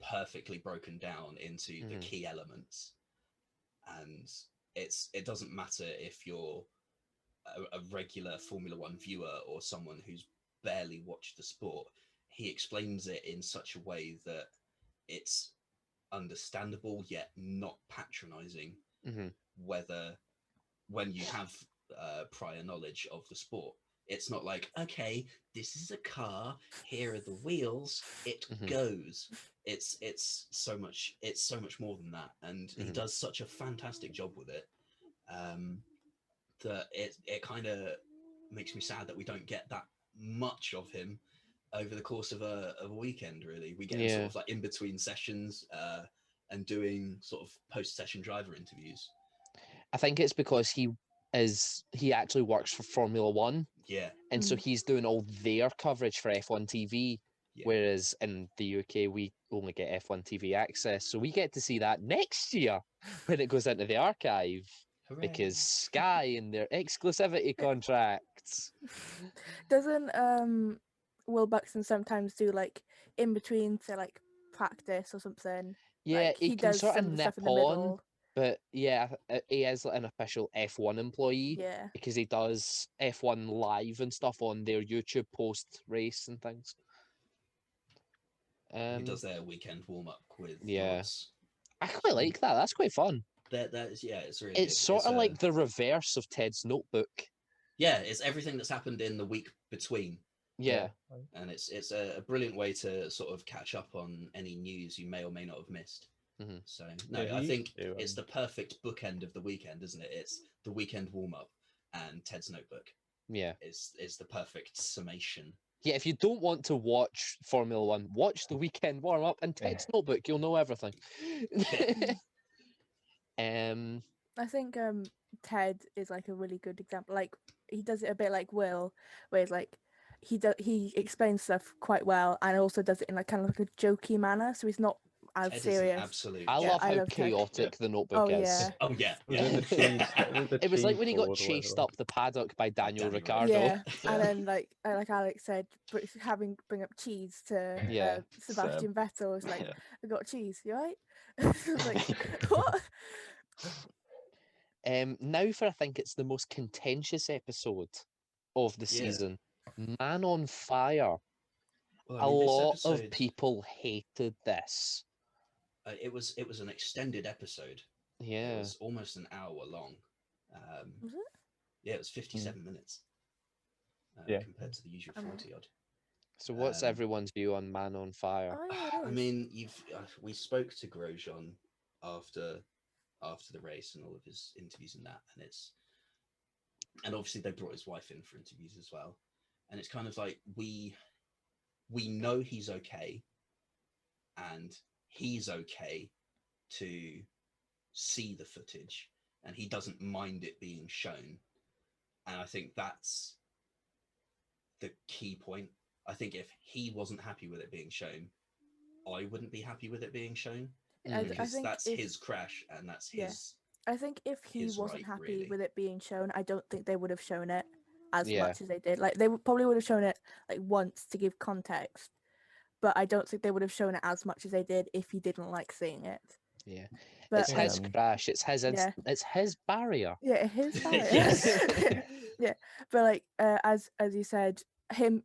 perfectly broken down into the Mhm. key elements, and it doesn't matter if you're a regular Formula One viewer or someone who's barely watched the sport. He explains it in such a way that it's understandable yet not patronizing, Hmm. whether when you have prior knowledge of the sport. It's not like, okay, this is a car, here are the wheels, it Mhm. goes. It's so much more than that, and he Mhm. does such a fantastic job with it, that it kind of makes me sad that we don't get that much of him over the course of a weekend. Really, we get him sort Yeah. of like in between sessions and doing sort of post-session driver interviews. I think it's because he actually works for Formula One, Yeah, and so he's doing all their coverage for F1 TV. Yeah. Whereas in the UK, we only get F1 TV access, so we get to see that next year when it goes into the archive, hooray. because Sky and their exclusivity contracts. Doesn't Will Buxton sometimes do like in between to like practice or something? Yeah, Like, he can does sort of some of the stuff nip in the on, middle. but yeah, he is like an official F1 employee Yeah. because he does F1 live and stuff on their YouTube post race and things. He does their weekend warm-up with Yeah. Lawrence. I quite like that. That's quite fun. That is, yeah, it's really It's good. sort of a- like the reverse of Ted's Notebook. yeah, it's everything that's happened in the week between, Yeah. and it's a brilliant way to sort of catch up on any news you may or may not have missed. Mhm. So no, Yeah, he I used think to, it's the perfect bookend of the weekend, isn't it? It's the weekend warm-up and Ted's Notebook Yeah. is the perfect summation. Yeah, if you don't want to watch Formula One, watch the weekend warm up and Yeah. Ted's Notebook. You'll know everything. Yeah. um, I think Ted is like a really good example. Like he does it a bit like Will, where it's like he explains stuff quite well and also does it in like kind of like a jokey manner, so he's not as Ted is an serious. absolute. I Yeah, love I how love Ted. chaotic the Notebook Oh is. yeah, Oh yeah, Was yeah. it the cheese? The It was like cheese when he got board or whatever chased it was? up the paddock by Daniel Daniel Ricciardo. yeah. Yeah. And then like Alex said, bring up cheese to Yeah. Sebastian Vettel was like, Yeah. I got cheese, you right? I was like, what? Now for I think it's the most contentious episode of the Yeah. season. Man on Fire. Well, A this lot of episode, people hated this. it was an extended episode. It Yeah. was almost an hour long. Was it? Yeah, it was 57 minutes. Yeah. Compared to the usual 40 odd. So what's Um, everyone's view on Man on Fire? Oh yeah, it I is. mean, we spoke to Grosjean after the race and all of his interviews and that, and obviously they brought his wife in for interviews as well, and it's kind of like we know he's okay, and he's okay to see the footage, and he doesn't mind it being shown, and I think that's the key point. I think if he wasn't happy with it being shown, I wouldn't be happy with it being shown, I because think that's his crash and that's Yeah. his. I think if he his wasn't right, happy really. with it being shown, I don't think they would have shown it as Yeah. much as they did. Like probably would have shown it like once to give context, but I don't think they would have shown it as much as they did if he didn't like seeing it. Yeah. But It's his crash. It's his. Yeah. It's his barrier. Yeah, his barrier. Yes. Yeah, but like as you said, him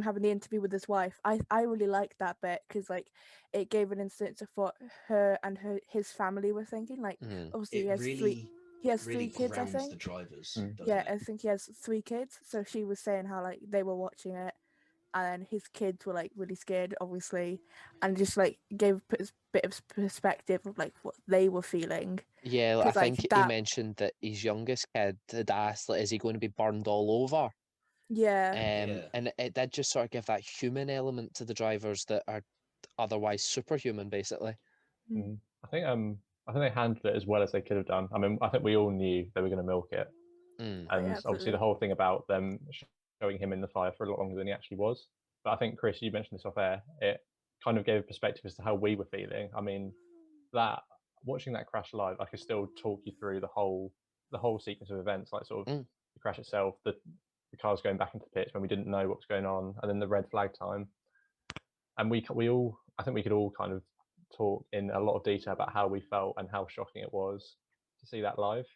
having the interview with his wife, I really liked that bit because like it gave an instance of what her and his family were thinking. Like Mhm. obviously It he has really, three kids, I grounds the think. drivers, Mm. doesn't Yeah, I it? think he has 3 kids. So she was saying how like they were watching it, and then his kids were like really scared, obviously, and just like gave a bit of perspective of like what they were feeling. Yeah, I 'Cause, like, think he that- mentioned that his youngest kid had asked, like, is he going to be burned all over? Yeah, Yeah. And it did just sort of give that human element to the drivers that are otherwise superhuman, basically. Mm. I think they handled it as well as they could have done. I mean, I think we all knew they were going to milk it, Mm. Oh, and yeah, obviously absolutely. the whole thing about them showing him in the fire for a lot longer than he actually was. But I think Chris, you mentioned this off air. It kind of gave a perspective as to how we were feeling. I mean, that watching that crash live, I could still talk you through the whole sequence of events, like sort of Mm. the crash itself, the cars going back into the pits when we didn't know what was going on, and then the red flag time. And we all, I think we could all kind of talk in a lot of detail about how we felt and how shocking it was to see that live.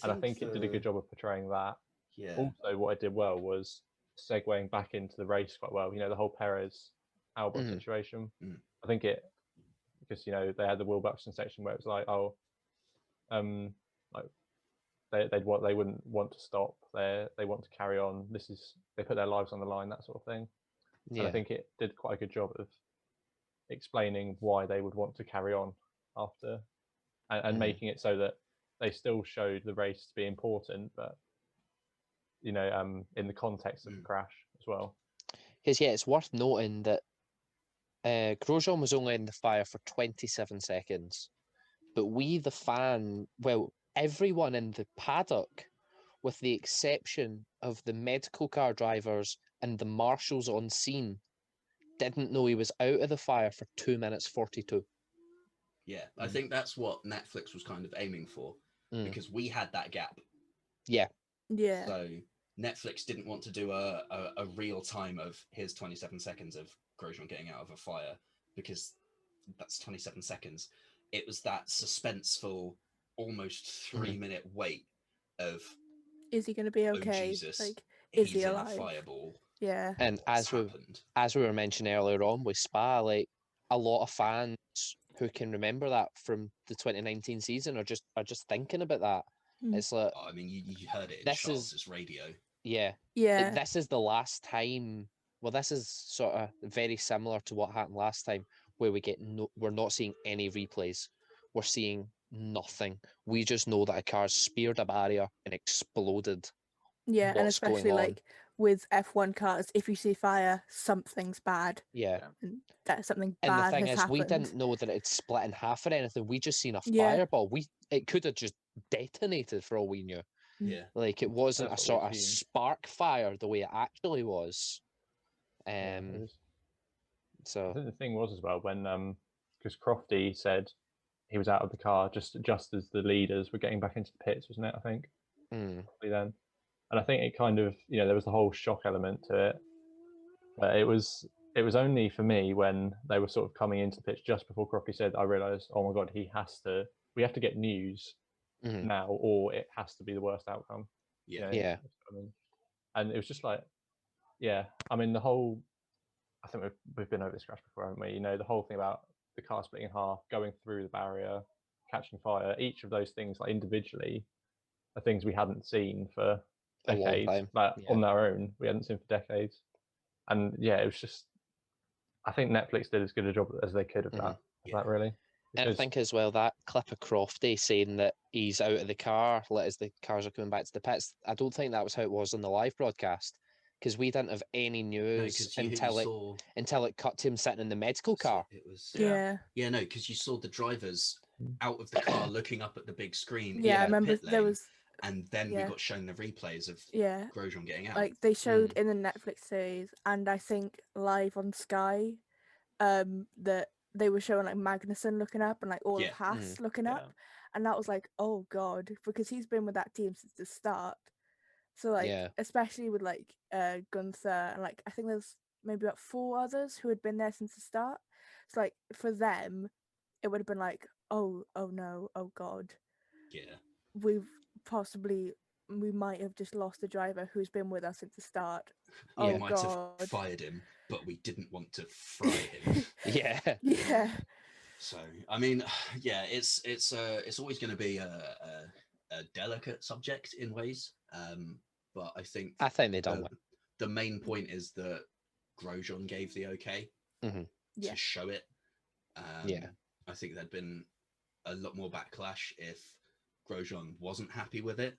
And I think it did a good job of portraying that. Yeah. Also, what it did well was segueing back into the race quite well. You know, the whole Perez Albon Mhm. situation. Mm. I think it, because you know they had the Will Buxton section where it was like, oh, like they wouldn't want to stop. They want to carry on. They put their lives on the line, that sort of thing. And I Yeah. think it did quite a good job of explaining why they would want to carry on after, and Mhm. making it so that they still showed the race to be important, but you know, in the context of the crash as well. Because, yeah, it's worth noting that Grosjean was only in the fire for 27 seconds. But we, the fan, well, everyone in the paddock, with the exception of the medical car drivers and the marshals on scene, didn't know he was out of the fire for 2 minutes 42. Yeah. I think that's what Netflix was kind of aiming for, Mm. because we had that gap. Yeah. yeah, So Netflix didn't want to do a real time of here's 27 seconds of Grosjean getting out of a fire, because that's 27 seconds. It was that suspenseful, almost 3-minute wait of, is he going to be oh okay? Jesus, Like, is he's he in a alive? fireball. Yeah, And What's happened? as we were mentioning earlier on with Spa, like a lot of fans who can remember that from the 2019 season are just thinking about that. Mm. It's like, I mean, you heard it in This is- Charles's radio. yeah, yeah, this is the last time. Well, this is sort of very similar to what happened last time, where we're not seeing any replays. We're seeing nothing. We just know that a car speared a barrier and exploded. yeah, and What's going especially on? like with F1 cars, if you see fire, something's bad, Yeah. and that something And the bad thing has is, we happened. didn't know that it'd split in half or anything. We just seen a Yeah. fireball. It could have just detonated for all we knew. Yeah. Like, it wasn't That's a what sort we've of seen. spark fire the way it actually was. Yeah, it was. I So think the thing was as well when because Crofty said he was out of the car just as the leaders were getting back into the pits, wasn't it? I think probably then, and I think it kind of there was the whole shock element to it. But it was only for me when they were sort of coming into the pitch just before Crofty said, I realised, oh my god, we have to get news now, or it has to be the worst outcome. Yeah. Yeah. I mean, and it was just like, yeah, I mean the whole. I think we've been over this crash before, haven't we? The whole thing about the car splitting in half, going through the barrier, catching fire. Each of those things, like individually, are things we hadn't seen for A long decades. time, Like yeah. on their own, we hadn't seen for decades. And yeah, it was just. I think Netflix did as good a job as they could of that really. And I think as well that clip of Crofty saying that he's out of the car, as the cars are coming back to the pits. I don't think that was how it was on the live broadcast, because we didn't have any news until it cut to him sitting in the medical car. It was Yeah. Yeah, no, because you saw the drivers out of the car looking up at the big screen. Yeah, I in the remember pit there lane, was. and then we Yeah. got shown the replays of Yeah. Grosjean getting out. Like they showed in the Netflix series, and I think live on Sky, that they were showing like Magnussen looking up and like all of Haas looking up, and that was like, oh god, because he's been with that team since the start. So like, especially with like Guenther, and like I think there's maybe about 4 others who had been there since the start. So like for them, it would have been like, oh no, oh god, Yeah, we might have just lost a driver who's been with us since the start. We might have fired him, but we didn't want to fry him. Yeah. So I mean, yeah, it's always going to be a delicate subject in ways, but I think they done well. The main point is that Grosjean gave the okay to show it. I think there'd been a lot more backlash if Grosjean wasn't happy with it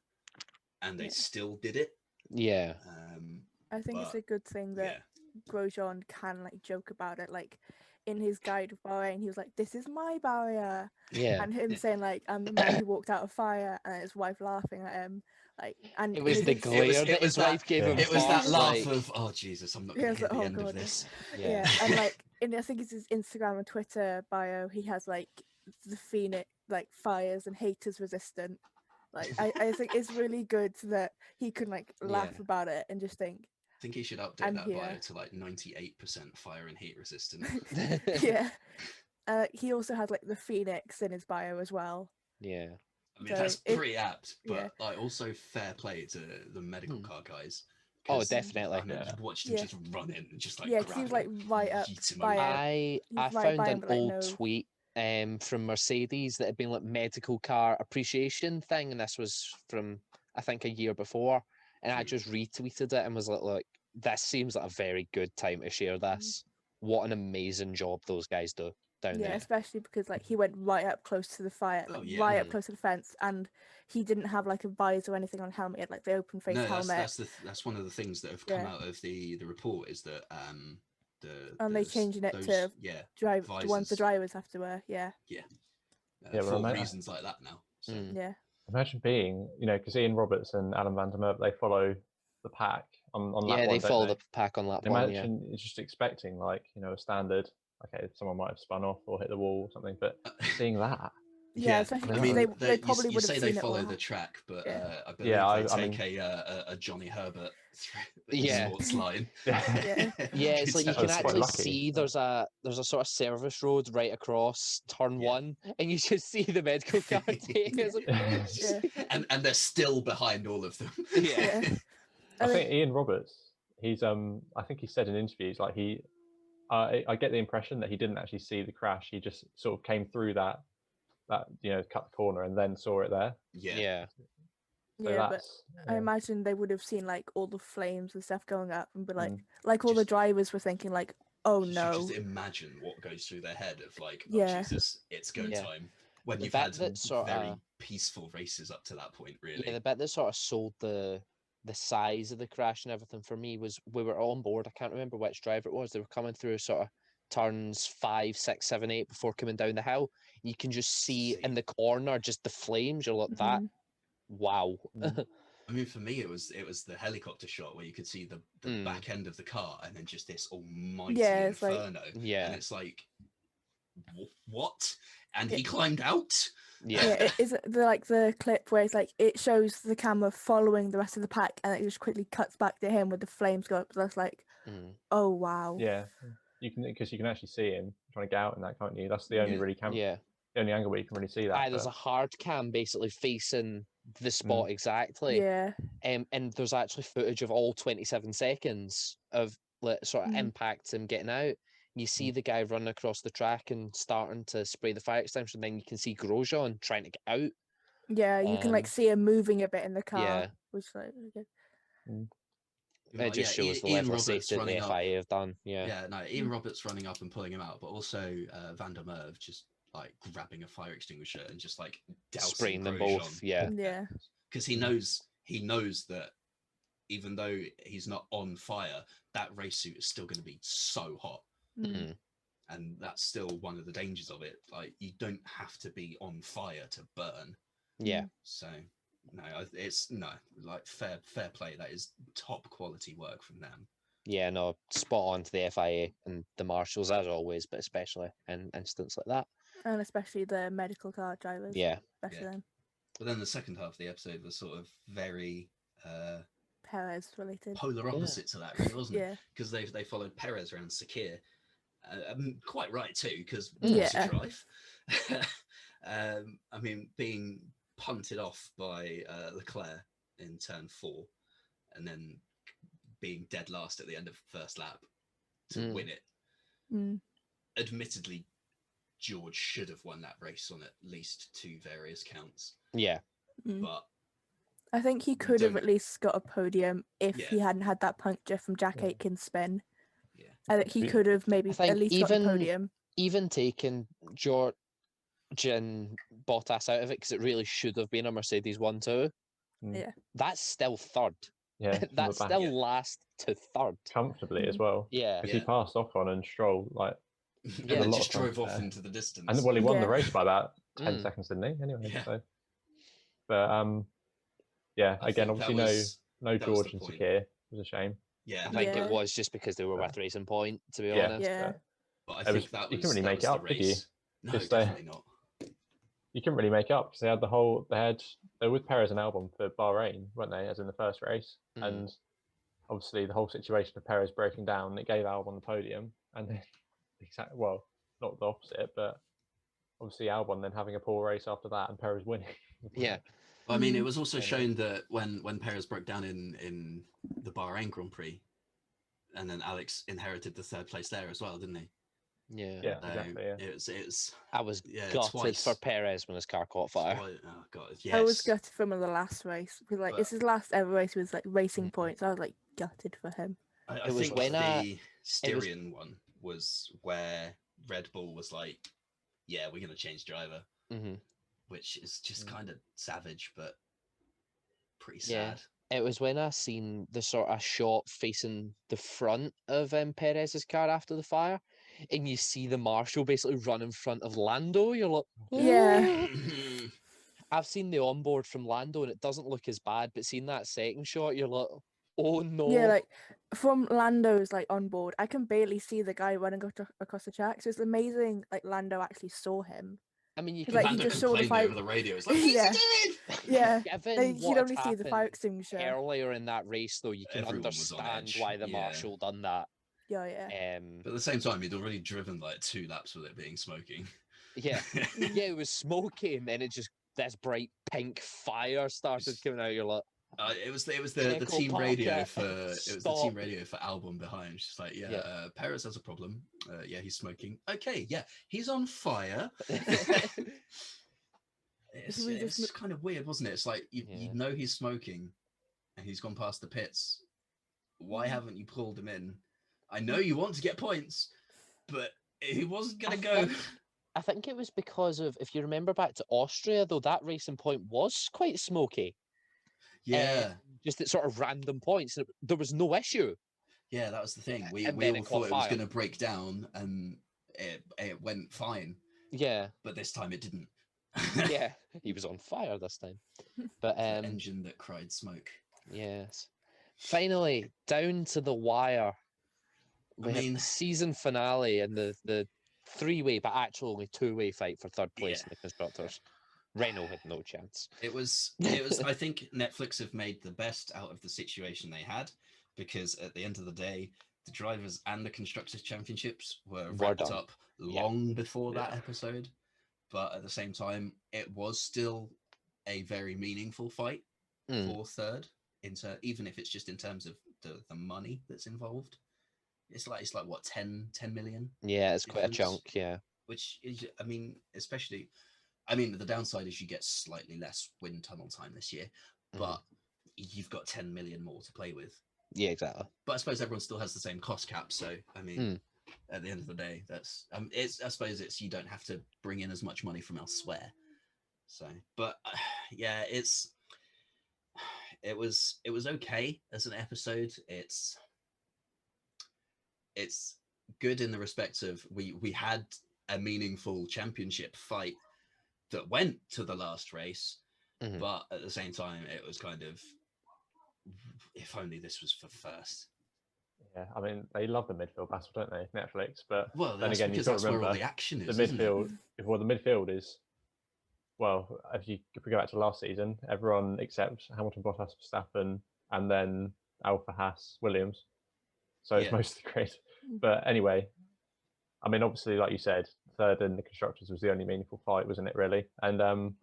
and they still did it. I think it's a good thing that Grosjean can like joke about it, like in his guide of Bahrain he was like, this is my barrier, and him saying like, I'm the man who walked out of fire, and his wife laughing at him, like, and it was the glare that his wife gave him. It was that laugh of, oh Jesus, I'm not gonna hear the end of this. And like I think it's his Instagram and Twitter bio, he has like the Phoenix, like fires and haters resistant. Like I think it's really good that he can like laugh about it and just think. I think he should update that bio to like 98% fire and heat resistant. He also has like the Phoenix in his bio as well. I mean, that's pretty apt, but like also fair play to the medical car guys. Oh, definitely. I watched him just run in and just like because he was like right up by I found an old tweet from Mercedes that had been like medical car appreciation thing, and this was from I think a year before, and I just retweeted it and was like, look, this seems like a very good time to share this. What an amazing job those guys do down there. Especially because like he went right up close to the fire, right up close to the fence, and he didn't have like a visor or anything on helmet. He had like the open face helmet. That's one of the things that have come out of the report is that they're changing it to drive the ones the drivers have to wear. For reasons like that now. So. Imagine being, because Ian Roberts and Alan van der Merwe, they follow the pack on lap one. They follow the pack on lap one. Imagine just expecting like a standard. Okay, someone might have spun off or hit the wall or something, but seeing that. I mean, they probably would have seen they follow the track, but I believe they take a Johnny Herbert sports line. It's like you can actually see there's a sort of service road right across turn one, and you just see the medical car take and they're still behind all of them. I think Ian Roberts, he's I think he said in interviews like I get the impression that he didn't actually see the crash. He just sort of came through that cut the corner and then saw it there. But I imagine they would have seen like all the flames and stuff going up and be like all the drivers were thinking like, oh no. Just imagine what goes through their head of like, oh Jesus, it's go time. When you've had very peaceful races up to that point, really. The bit that sort of sold the the size of the crash and everything for me was we were on board. I can't remember which driver it was. They were coming through sort of turns 5, 6, 7, 8 before coming down the hill. You can just see in the corner just the flames. You're like, that, wow. I mean, for me, it was the helicopter shot where you could see the back end of the car and then just this almighty inferno. And it's like, what? And he climbed out? Is it the clip where it's like it shows the camera following the rest of the pack and it just quickly cuts back to him with the flames go up? So that's like, oh wow. Yeah, because you can actually see him trying to get out in that, can't you? That's the only the only angle where you can really see that. There's a hard cam basically facing the spot exactly. Yeah. And there's actually footage of all 27 seconds of sort of impacts him getting out. You see the guy running across the track and starting to spray the fire extinguisher, and then you can see Grosjean trying to get out. Yeah, you can like see him moving a bit in the car. Yeah. Which like it just shows the level of safety that the FIA have done. Ian Roberts running up and pulling him out, but also Van der Merwe just like grabbing a fire extinguisher and just like spraying them Grosjean. both. Yeah. Because he knows that even though he's not on fire, that race suit is still going to be so hot. And that's still one of the dangers of it. Like, you don't have to be on fire to burn. Yeah. So like fair play. That is top quality work from them. Yeah, no, spot on to the FIA and the marshals as always, but especially in instances like that. And especially the medical car drivers. Yeah. Especially them. But then the second half of the episode was sort of very Perez related. Polar opposite to that, really, wasn't it? Because they followed Perez around Sakir. Quite right too, because drive. I mean, being punted off by Leclerc in turn 4, and then being dead last at the end of the first lap to win it. Admittedly, George should have won that race on at least 2 various counts. Yeah. But I think he could have at least got a podium if he hadn't had that puncture from Jack Aitken's spin. Yeah. I think he could have maybe at least got a podium. Even taking George and Bottas out of it, because it really should have been a Mercedes 1-2. Yeah. That's still third. Yeah. That's still last to third. Comfortably as well. Yeah. Because he passed Ocon and Stroll, like, and just drove off into the distance. And well, he won the race by about 10 seconds, didn't he? Anyway, so. But again, obviously no George and Sakir. It was a shame. Yeah, I think it was just because they were with Racing Point, to be honest. Yeah. But I think you couldn't really make it up, could you? No, definitely not. You couldn't really make it up because they were with Perez and Albon for Bahrain, weren't they? As in the first race, and obviously the whole situation of Perez breaking down, it gave Albon the podium, and then not the opposite, but obviously Albon then having a poor race after that and Perez winning. Yeah. I mean, it was also shown that when Perez broke down in the Bahrain Grand Prix, and then Alex inherited the 3rd place there as well, didn't he? Yeah. Exactly. Yeah. It was. I was gutted for Perez when his car caught fire. Oh God, yes. I was gutted for him in the last race because it's his last ever race with like Racing Points. I was like gutted for him. I think the Styrian one was where Red Bull was like, "Yeah, we're going to change driver," which is just kind of savage, but pretty sad. It was when I seen the sort of shot facing the front of Perez's car after the fire, and you see the marshal basically run in front of Lando. You're like, yeah. I've seen the onboard from Lando, and it doesn't look as bad, but seeing that second shot, you're like, oh no. Yeah, like from Lando's like onboard, I can barely see the guy running across the track. So it's amazing, like Lando actually saw him. I mean, you can like he just saw the fire over the radio. It's like, what is he doing? Yeah, Given you'd only see the fire extinguisher earlier in that race, though. You can understand why the marshal done that. Yeah. But at the same time, he'd already driven like 2 laps with it being smoking. Yeah, it was smoky, and then this bright pink fire started coming out. You're like, it was the team radio for the team radio for Albon behind. She's like, Perez has a problem. He's smoking. Okay, he's on fire. It's kind of weird, wasn't it? It's like you know he's smoking, and he's gone past the pits. Why haven't you pulled him in? I know you want to get points, but he wasn't gonna go. I think it was because of, if you remember back to Austria, though, that Racing Point was quite smoky. Yeah. just at sort of random points. And there was no issue. Yeah, that was the thing. We And we then all it caught thought it was fire. going to break down, and it went fine. Yeah, But this time it didn't. yeah, he was on fire this time. But The engine that cried smoke. yes, finally down to the wire. We had mean- the season finale and the three-way, but actually only two-way fight for third place Yeah. in the constructors. Renault had no chance. It was. I think Netflix have made the best out of the situation they had, because at the end of the day, the drivers and the constructors championships were wrapped done. up long before that Yeah. episode. But at the same time, it was still a very meaningful fight for third, even if it's just in terms of the money that's involved. It's like what 10 million, Yeah, it's quite a difference? chunk. Yeah, Which is, I mean, especially, I mean, the downside is you get slightly less wind tunnel time this year, but you've got 10 million more to play with. yeah, exactly. But I suppose everyone still has the same cost cap, so I mean, at the end of the day, that's it's. I suppose it's you don't have to bring in as much money from elsewhere. So, but yeah, it was okay as an episode. It's good in the respect of we had a meaningful championship fight that went to the last race, but at the same time, it was kind of, if only this was for first. Yeah, I mean, they love the midfield battle, don't they, Netflix? But Well, then that's again, you've because got that's to where all remember the action is. the isn't it? midfield. Well, the midfield is, well, if we go back to last season, everyone except Hamilton, Bottas, Verstappen, and then Alfa, Haas, Williams. So it's Yeah. mostly great. But anyway, I mean, obviously, like you said, third in the constructors was the only meaningful fight, wasn't it? Really, and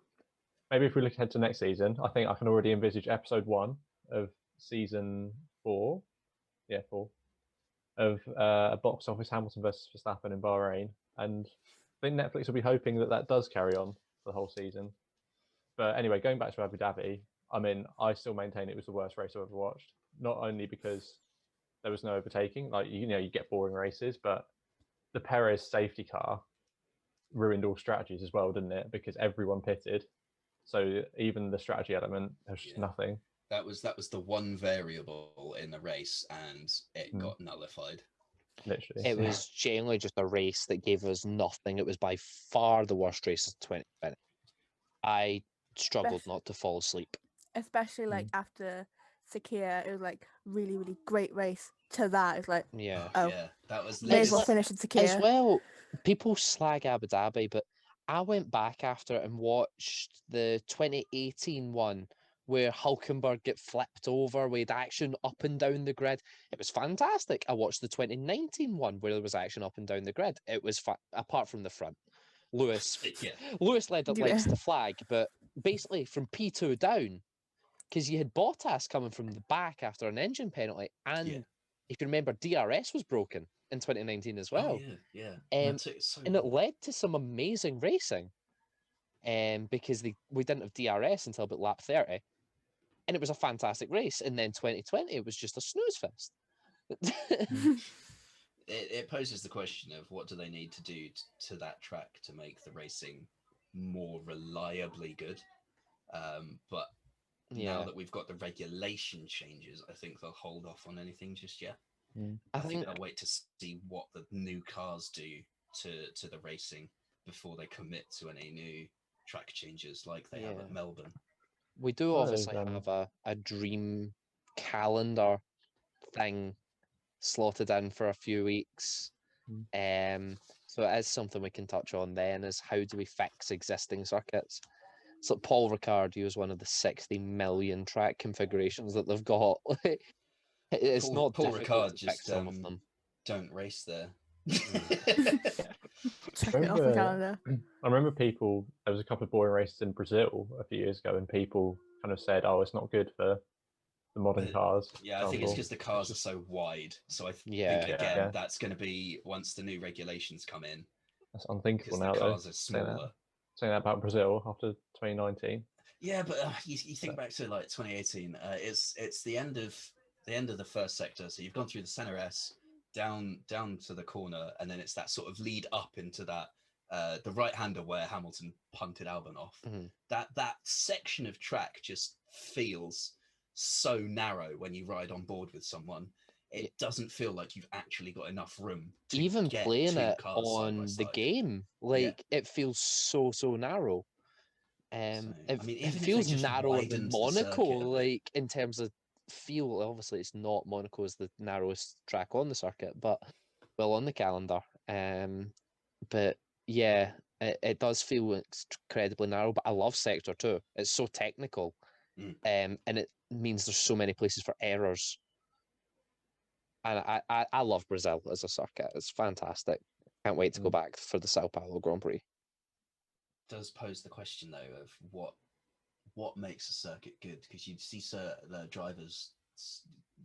maybe if we look ahead to next season, I think I can already envisage episode 1 of season 4. Yeah, 4 of a box office Hamilton versus Verstappen in Bahrain, and I think Netflix will be hoping that does carry on for the whole season. But anyway, going back to Abu Dhabi, I mean, I still maintain it was the worst race I've ever watched. Not only because there was no overtaking, like you get boring races, but the Perez safety car ruined all strategies as well, didn't it? Because everyone pitted, so even the strategy element, there's just nothing. That was the one variable in the race, and it got nullified. Literally, It was genuinely just a race that gave us nothing. It was by far the worst race of 2020. I struggled not to fall asleep. Especially like after Sakir, it was like really, really great race. To that, it's like Yeah. Yeah, that was may as well It's- finish in Sakir. As well, people slag Abu Dhabi, but I went back after it and watched the 2018 one where Hulkenberg get flipped over with action up and down the grid. It was fantastic. I watched the 2019 one where there was action up and down the grid. It was apart from the front. Lewis likes to flag, but basically from P2 down, because you had Bottas coming from the back after an engine penalty, and if you remember, DRS was broken in 2019 as well. Oh, yeah. And it led to some amazing racing. Because we didn't have DRS until about lap 30. And it was a fantastic race. And then 2020, it was just a snooze fest. It poses the question of what do they need to do to that track to make the racing more reliably good. But now that we've got the regulation changes, I think they'll hold off on anything just yet. I think they'll wait to see what the new cars do to the racing before they commit to any new track changes like they have at Melbourne. We do obviously have a dream calendar thing slotted in for a few weeks. So it is something we can touch on then, is how do we fix existing circuits? So Paul Ricard used one of the 60 million track configurations that they've got. It's not Paul difficult Ricard to fix just some of them. don't race there. Check it off the calendar. I remember people, there was a couple of boring races in Brazil a few years ago, and people kind of said, oh, it's not good for the modern cars. Yeah, I think it's because the cars are so wide. So I think, again, that's going to be once the new regulations come in. That's unthinkable now, the though. cars are smaller. Saying that about Brazil after 2019. Yeah, but you think back to like 2018. It's the end of the first sector. So you've gone through the center S down to the corner, and then it's that sort of lead up into that the right hander where Hamilton punted Albon off. That section of track just feels so narrow when you ride on board with someone. It Yeah. doesn't feel like you've actually got enough room to Even get playing two it cars side by on the side. game, like it feels so narrow. So, It, I mean, it even if they feels just narrower than widened the Monaco, circuit a bit. like in terms of feel. Obviously, it's not. Monaco is the narrowest track on the circuit, but well on the calendar. But yeah, it does feel incredibly narrow. But I love Sector 2. It's so technical, and it means there's so many places for errors. And I love Brazil as a circuit. It's fantastic. Can't wait to go back for the Sao Paulo Grand Prix. Does pose the question though of what makes a circuit good, because you see the drivers,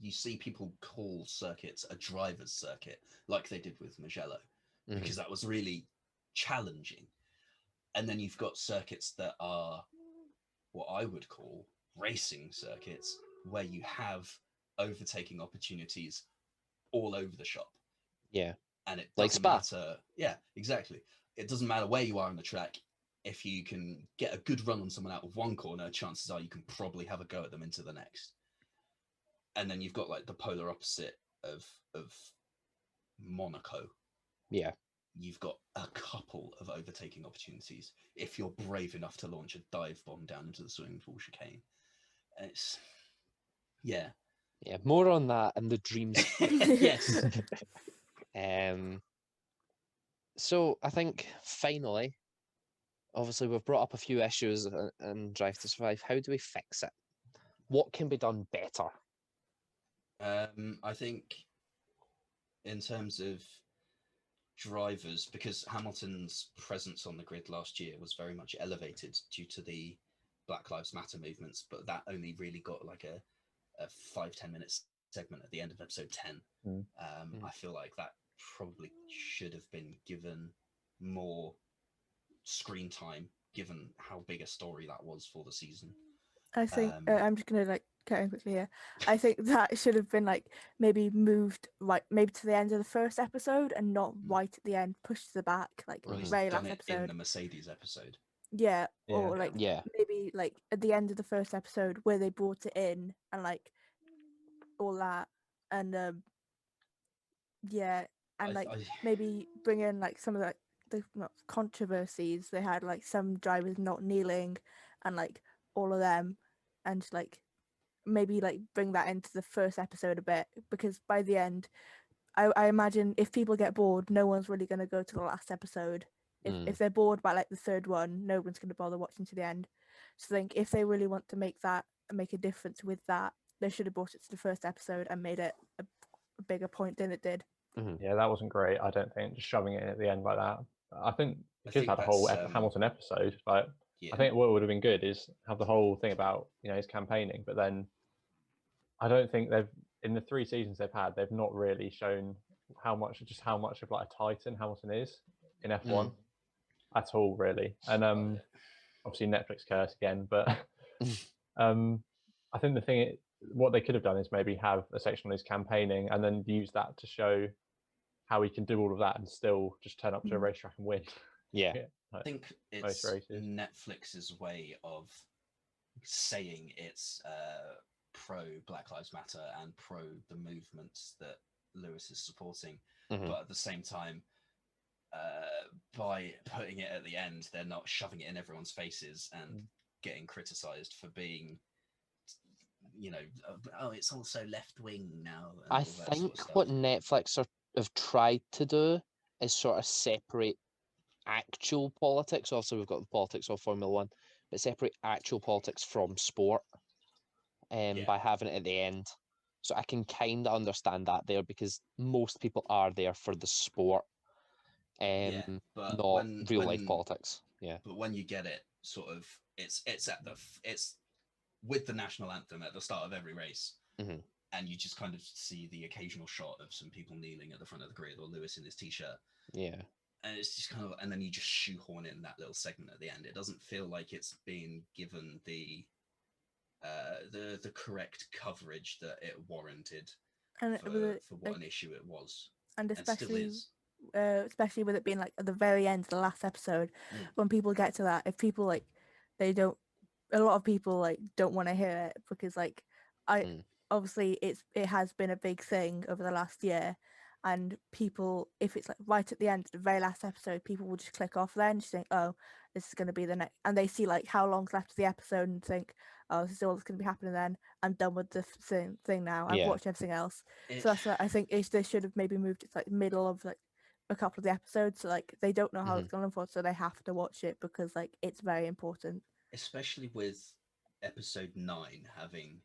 you see people call circuits a driver's circuit like they did with Mugello, because that was really challenging. And then you've got circuits that are what I would call racing circuits, where you have overtaking opportunities all over the shop. Yeah. And it Like doesn't Spa. matter. Yeah, exactly. It doesn't matter where you are on the track. If you can get a good run on someone out of one corner, chances are you can probably have a go at them into the next. And then you've got like the polar opposite of Monaco. Yeah. You've got a couple of overtaking opportunities if you're brave enough to launch a dive bomb down into the swimming pool chicane. And it's yeah. More on that and the dreams. Yes. So I think finally, obviously we've brought up a few issues in Drive to Survive. How do we fix it? What can be done better? I think in terms of drivers, because Hamilton's presence on the grid last year was very much elevated due to the Black Lives Matter movements, but that only really got like a 5-10 minutes segment at the end of episode 10. I feel like that probably should have been given more screen time, given how big a story that was for the season. I think I'm just gonna cut in quickly here. I think that should have been maybe moved maybe to the end of the first episode and not right at the end, pushed to the back, or at least very done last it in episode. the Mercedes episode. Yeah, or Yeah. maybe at the end of the first episode where they brought it in and all that, and yeah, and maybe bring in some of the controversies they had, some drivers not kneeling and all of them, and maybe bring that into the first episode a bit, because by the end I imagine if people get bored, no one's really going to go to the last episode. If they're bored by the third one, no one's going to bother watching to the end. So I think if they really want to make a difference with that, they should have brought it to the first episode and made it a bigger point than it did. Yeah, that wasn't great. I don't think just shoving it in at the end like that. I think because had a whole Hamilton episode, I think what would have been good is have the whole thing about his campaigning, but then I don't think in the 3 seasons they've had, they've not really shown how much of a titan Hamilton is in F1 at all, really. And obviously Netflix curse again, but I think what they could have done is maybe have a section on his campaigning and then use that to show how he can do all of that and still just turn up to a racetrack and win. Yeah. I think it's Netflix's way of saying it's pro Black Lives Matter and pro the movements that Lewis is supporting, but at the same time, by putting it at the end, they're not shoving it in everyone's faces and getting criticized for being, it's also left wing now. And I think what Netflix have tried to do is sort of separate actual politics. Also, we've got the politics of Formula One, but separate actual politics from sport by having it at the end. So I can kind of understand that there, because most people are there for the sport, but not real life politics. Yeah. But when you get it, sort of, it's with the national anthem at the start of every race, and you just kind of see the occasional shot of some people kneeling at the front of the grid or Lewis in his t-shirt. Yeah. And it's just kind of, and then you just shoehorn in that little segment at the end. It doesn't feel like it's being given the correct coverage that it warranted, and for what an issue it was, and especially still is. Especially with it being at the very end, the last episode, when people get to that, if people a lot of people don't want to hear it, because Obviously it has been a big thing over the last year, and people, if it's like right at the end, the very last episode, people will just click off then, just think, oh, this is going to be the next, and they see like how long's left of the episode and think, oh, this is all that's going to be happening then. I'm done with the thing now. I've Yeah. watched everything else. So that's why I think they should have maybe moved it to like middle of like a couple of the episodes, so like they don't know how it's going to unfold, so they have to watch it because like it's very important. Especially with episode 9 having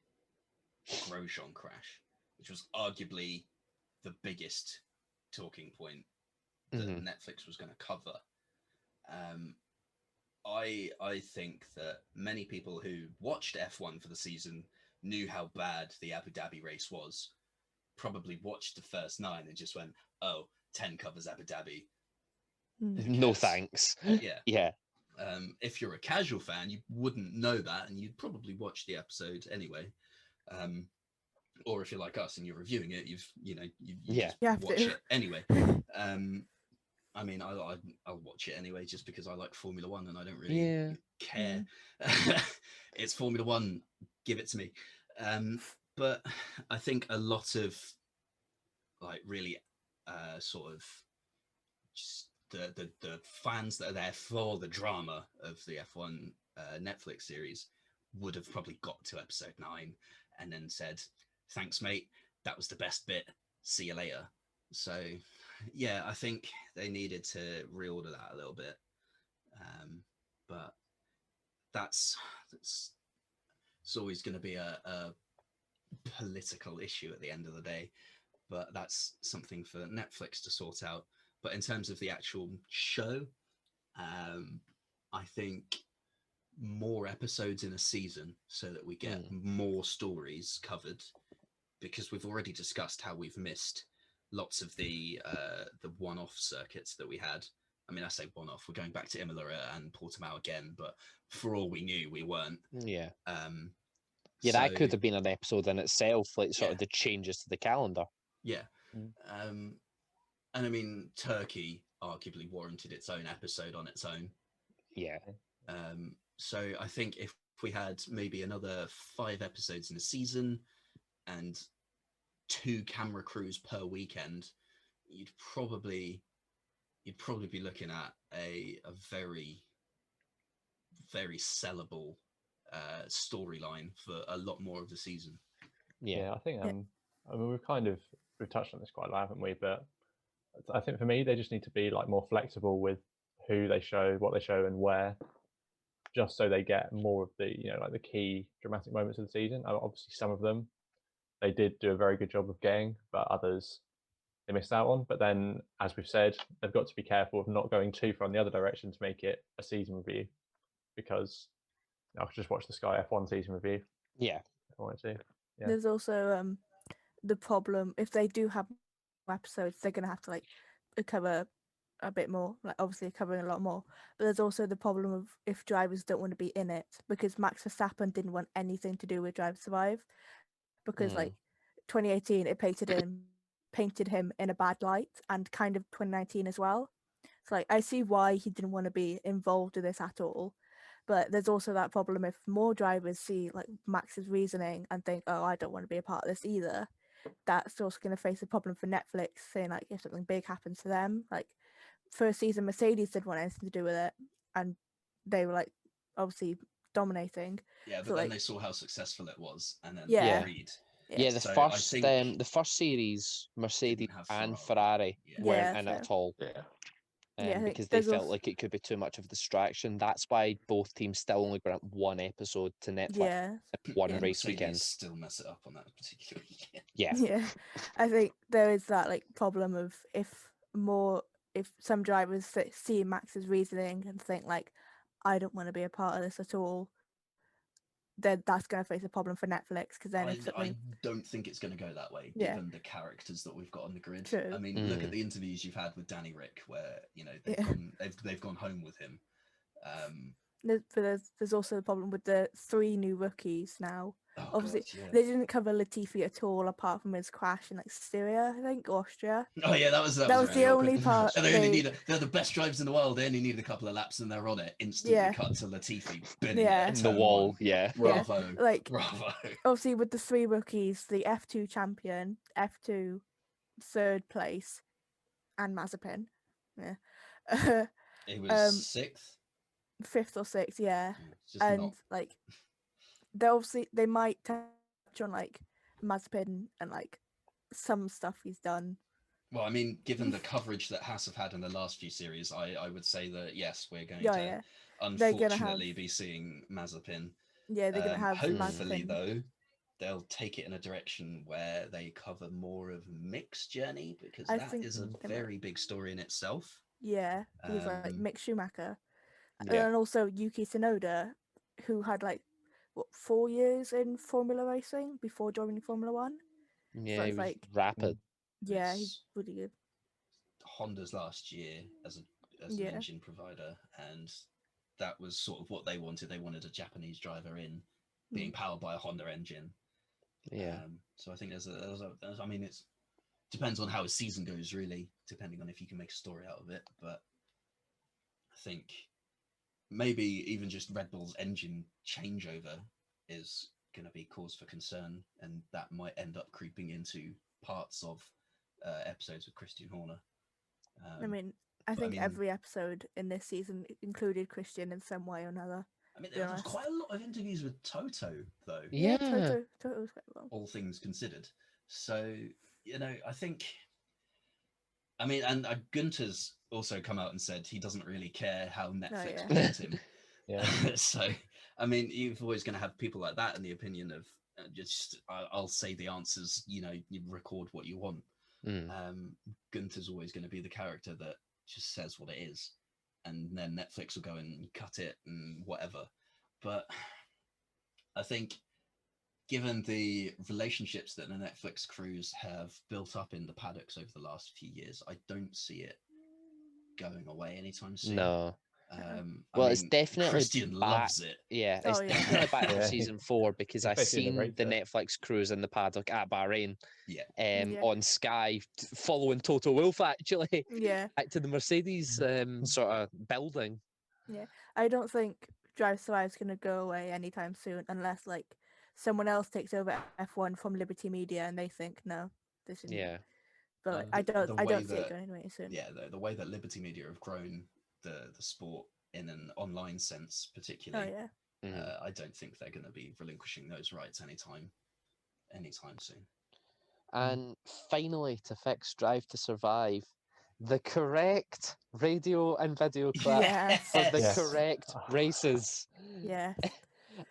Grosjean crash, which was arguably the biggest talking point that Netflix was going to cover. I think that many people who watched F1 for the season knew how bad the Abu Dhabi race was, probably watched the first 9 and just went, oh, 10 covers Abu Dhabi. No thanks. Yeah. If you're a casual fan, you wouldn't know that, and you'd probably watch the episode anyway. Or if you're like us and you're reviewing it, you just watch it anyway. I mean, I'll watch it anyway just because I like Formula One and I don't really care. It's Formula One, give it to me. But I think a lot of like really sort of just the fans that are there for the drama of the F1 Netflix series would have probably got to episode 9 and then said, thanks mate, that was the best bit, see you later. So yeah, I think they needed to reorder that a little bit, but that's it's always going to be a political issue at the end of the day, but that's something for Netflix to sort out. But in terms of the actual show, I think more episodes in a season so that we get more stories covered, because we've already discussed how we've missed lots of the one-off circuits that we had. I mean, I say one-off, we're going back to Imola and Portimao again, but for all we knew, we weren't. Yeah. So, that could have been an episode in itself, like sort of the changes to the calendar. Yeah. And I mean, Turkey arguably warranted its own episode on its own. Yeah. So I think if we had maybe another 5 episodes in a season and 2 camera crews per weekend, you'd probably be looking at a very, very sellable storyline for a lot more of the season. Yeah, I think I mean we've touched on this quite a lot, haven't we? But I think for me, they just need to be like more flexible with who they show, what they show, and where, just so they get more of the like the key dramatic moments of the season. Obviously, some of them they did do a very good job of getting, but others they missed out on. But then, as we've said, they've got to be careful of not going too far in the other direction to make it a season review, because I could just watch the Sky F1 season review. Yeah, if I wanted to. Yeah. There's also the problem, if they do have episodes, they're going to have to like cover a bit more, like obviously covering a lot more, but there's also the problem of if drivers don't want to be in it, because Max Verstappen didn't want anything to do with Drive to Survive, because like 2018 it painted him in a bad light, and kind of 2019 as well. So like I see why he didn't want to be involved in this at all, but there's also that problem if more drivers see like Max's reasoning and think, oh, I don't want to be a part of this either, that's also going to face a problem for Netflix, saying like if something big happens to them, like first season Mercedes didn't want anything to do with it, and they were like obviously dominating. Yeah, but so, then like, they saw how successful it was, and then Yeah. agreed. Yeah, the So first I think the first series, Mercedes didn't have and Ferrari. Ferrari weren't Yeah, in it so- at all. Yeah. Yeah, I think because they there's felt also- like it could be too much of a distraction. That's why both teams still only grant one episode to Netflix, yeah, one Yeah. race Mercedes weekend. still mess it up on that particular weekend. Yeah, yeah. I think there is that like problem of if some drivers see Max's reasoning and think like, I don't want to be a part of this at all, then that's going to face a problem for Netflix, because then if I something don't think it's going to go that way, Yeah. given the characters that we've got on the grid. True. I mean, look at the interviews you've had with Danny Rick, where they've gone home with him. there's also the problem with the 3 new rookies now. Oh Obviously, God, yeah. they didn't cover Latifi at all, apart from his crash in like Styria, I think, Austria. Oh yeah, that was That was really the awkward. only part And they only they- need they're the best drivers in the world. They only needed a couple of laps and they're on it. Instantly Yeah. cut to Latifi binning Yeah. it at In the turn wall, one. yeah. Yeah, Bravo, like bravo. obviously with the 3 rookies, the F2 champion, F2 third place, and Mazepin. Yeah. It was um, 6th. 5th or 6th, yeah. It's just And not. like they might touch on like Mazepin and like some stuff he's done. Well, I mean, given the coverage that Haas have had in the last few series, I would say that yes, we're going Yeah, to yeah. They're gonna have- unfortunately be seeing Mazepin. Yeah, they're gonna have Hopefully, Mazepin. though, they'll take it in a direction where they cover more of Mick's journey, because I that think is a they might. very big story in itself. Yeah, because like Um, Mick Schumacher, Yeah. and also Yuki Tsunoda, who had like what 4 years in Formula racing before joining Formula One. Yeah, he it's was like- rapid. Yeah, It's- he's really good. Honda's last year as an Yeah. engine provider, and that was sort of what they wanted. They wanted a Japanese driver in, being powered by a Honda engine. Yeah. So I think I mean, it's depends on how his season goes, really, depending on if you can make a story out of it. But I think maybe even just Red Bull's engine changeover is going to be cause for concern, and that might end up creeping into parts of episodes with Christian Horner. I mean, I think every episode in this season included Christian in some way or another. I mean, be there was honest. quite a lot of interviews with Toto, though. Yeah. Toto was quite well. All things considered. So, I think, I mean, and Guenther's also come out and said he doesn't really care how Netflix yeah. paid him. Yeah. So, I mean, you're always going to have people like that in the opinion of I'll say the answers, you record what you want. Guenther's always going to be the character that just says what it is, and then Netflix will go and cut it and whatever. But I think, given the relationships that the Netflix crews have built up in the paddocks over the last few years, I don't see it going away anytime soon. No. Well, it's definitely Christian back. loves it. Yeah, Oh, it's yeah. definitely back Yeah, for season 4 because I basically the seen the narrator. Netflix crews in the paddock at Bahrain. Yeah. Yeah. On Sky, following Toto Wolff actually Yeah, back to the Mercedes sort of building. I don't think Drive to Survive is gonna go away anytime soon, unless like someone else takes over F1 from Liberty Media and they think no, this is. Yeah. But like, The I way don't see it that- going anyway soon. Yeah, the way that Liberty Media have grown the sport in an online sense, Oh particularly, yeah. I don't think they're going to be relinquishing those rights anytime soon. And finally, to fix Drive to Survive, the correct radio and video clip Yes. for the Yes. correct races. Yeah.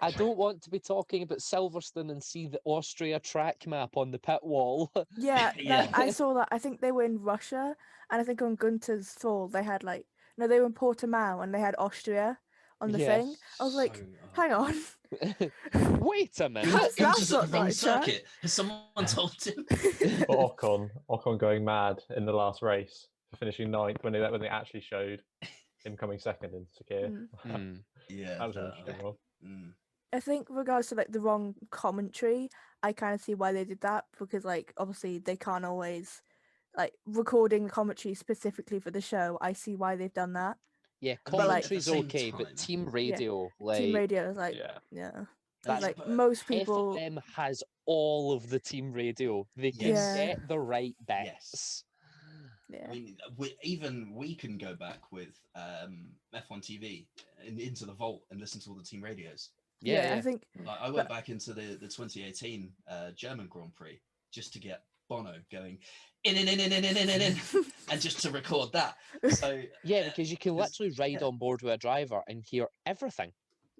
I don't want to be talking about Silverstone and see the Austria track map on the pit wall. Yeah, Yeah. I saw that. I think they were in Russia, and I think on Gunther's Thor they had like they were in Portimao and they had Austria on the Yeah. thing. I was like, hang on, Wait a minute. That's Gunther's at not the wrong right, Jack. circuit. Has someone told him? But Ocon going mad in the last race for finishing 9th when they actually showed him coming second in Sakir. Yeah, That was an interesting one. I think regards to like the wrong commentary, I kind of see why they did that, because like obviously they can't always like recording the commentary specifically for the show. I see why they've done that. Yeah, But, like, at the commentary's same okay, time- but team radio, like Team radio is like Yeah. yeah. That's- Like but most people, FOM has all of the team radio. They can Yes. get the right bits. Yes. yeah, I mean, we can go back with F1 TV into the vault and listen to all the team radios. Yeah, I think Like, I went back into the 2018 German Grand Prix just to get Bono going in, and just to record that. So yeah, because you can It's- literally ride on board with a driver and hear everything.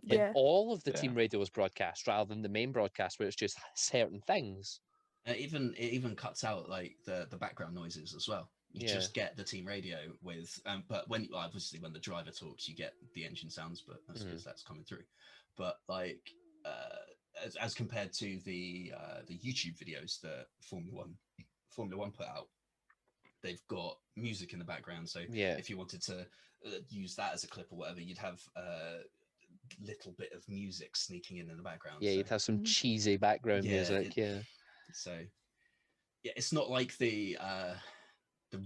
Like, yeah, all of the Yeah. team radio is broadcast rather than the main broadcast where it's just certain things. it even cuts out like the background noises as well. You Yeah. just get the team radio with, but when obviously when the driver talks, you get the engine sounds, but that's because that's coming through. But like as compared to the YouTube videos that Formula One put out, they've got music in the background. So Yeah. if you wanted to use that as a clip or whatever, you'd have little bit of music sneaking in the background. Yeah, so, you'd have some Mm. cheesy background Yeah, music. Yeah. so yeah, it's not like the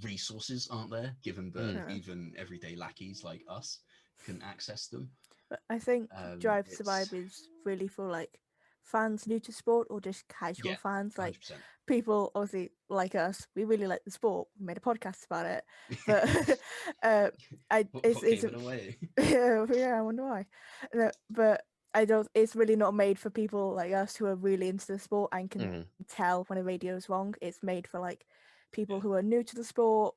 resources aren't there, given that Mm. even everyday lackeys like us can access them. But I think Drive to It's Survive is really for like fans new to sport or just casual Yeah, fans. Like 100%. people obviously like us, we really like the sport. We made a podcast about it, but What gave it away? yeah, I wonder why. No, but I don't. It's really not made for people like us who are really into the sport and can Mhm. tell when a radio is wrong. It's made for like people who are new to the sport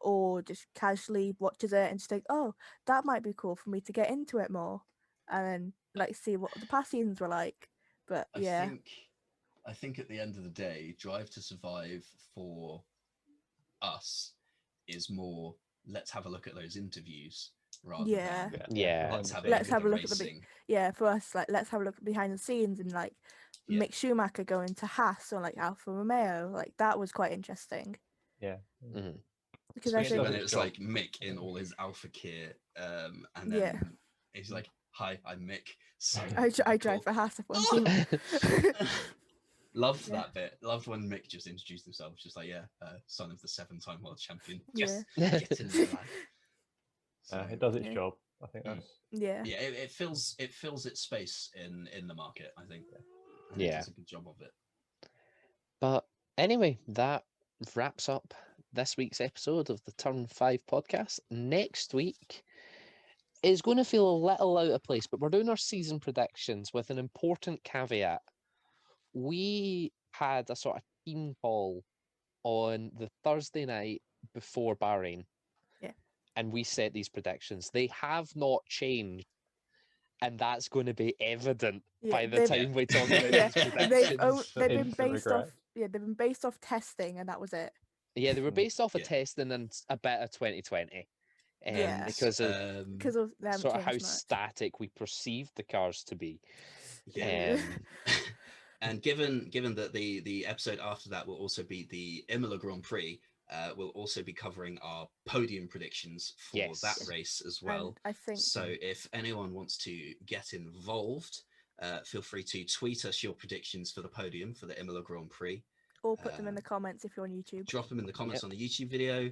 or just casually watches it and just think, oh, that might be cool for me to get into it more, and then like see what the past seasons were like. But yeah, I think at the end of the day, Drive to Survive for us is more, let's have a look at those interviews rather yeah. than Yeah. let's have a Let's look have at a the look at the racing. yeah, for us, like let's have a look at behind the scenes and like Yeah. Mick Schumacher going to Haas or like Alfa Romeo. Like that was quite interesting Yeah. Mhm. because I Especially does think when its it was job. like Mick in all his alpha gear, and yeah, then he's like, "Hi, I'm Mick." So I cool. drive for Haas F1 Oh! team. Loved Yeah. that bit. Loved when Mick just introduced himself, just like, "Yeah, son of the 7-time world champion." Yeah. Yes, get in there, lad. So, It does its Yeah. job. I think Mm. that's Yeah, yeah, it fills its space in the market, I think. And it Yeah. does a good job of it. But anyway, that wraps up this week's episode of the Turn 5 podcast. Next week is going to feel a little out of place, but we're doing our season predictions with an important caveat. We had a sort of team call on the Thursday night before Bahrain. Yeah. And we set these predictions. They have not changed. And that's going to be evident yeah. by the They've time we talk about yeah these they've predictions. they've been Instant based regret. off they've been based off testing and that was it. Yeah, they were based off of Yeah. testing and a bit of 2020. Yeah. Because of Because they haven't sort of how changed much. static we perceived the cars to be. Yeah. Um, And given that the episode after that will also be the Imola Grand Prix, we'll also be covering our podium predictions for Yes. that race as well. And I think So if anyone wants to get involved, feel free to tweet us your predictions for the podium for the Imola Grand Prix. or put them in the comments if you're on YouTube. Drop them in the comments Yep. on the YouTube video.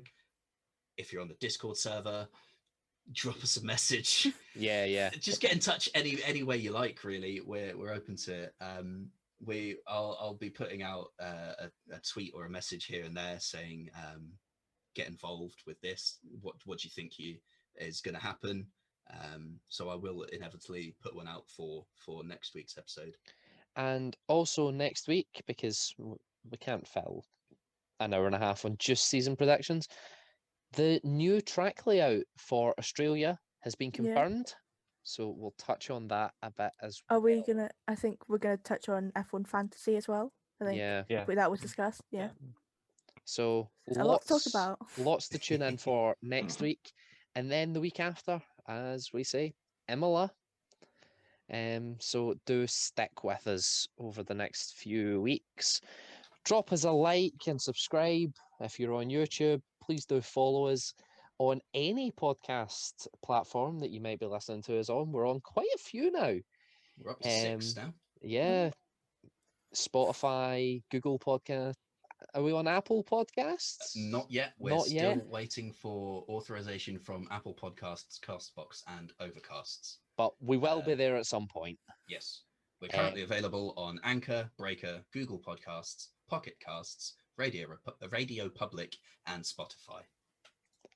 If you're on the Discord server, drop us a message. yeah. Just get in touch any way you like. Really, we're open to it. I'll be putting out a tweet or a message here and there saying get involved with this. What do you think is going to happen? So I will inevitably put one out for next week's episode. And also next week, because we can't fill an hour and a half on just season predictions, the new track layout for Australia has been Yeah. confirmed. So we'll touch on that a bit as Are we well. gonna? I think we're gonna touch on F1 fantasy as well. I think Yeah. Yeah. that was discussed. Yeah, So a lot to talk about. lots to tune in for next week. And then the week after, as we say, Imola. So do stick with us over the next few weeks. Drop us a like and subscribe if you're on YouTube. Please do follow us on any podcast platform that you might be listening to us on. We're on quite a few now. We're up to 6 now. Yeah. Spotify, Google Podcast. Are we on Apple Podcasts? Not yet. We're Not still yet. waiting for authorization from Apple Podcasts, Castbox, and Overcasts. But we will be there at some point. Yes. We're currently available on Anchor, Breaker, Google Podcasts, Pocket Casts, Radio Public, and Spotify.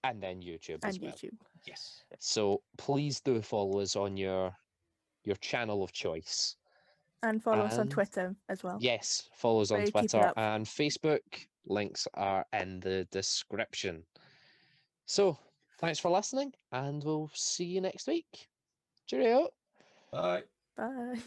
And then YouTube as And well. YouTube. Yes. So please do follow us on your channel of choice. And follow us on And- Twitter as well. Yes, follow us on Ready to keep it Twitter up. and Facebook. Links are in the description. So, thanks for listening, and we'll see you next week. Cheerio. Bye. Bye.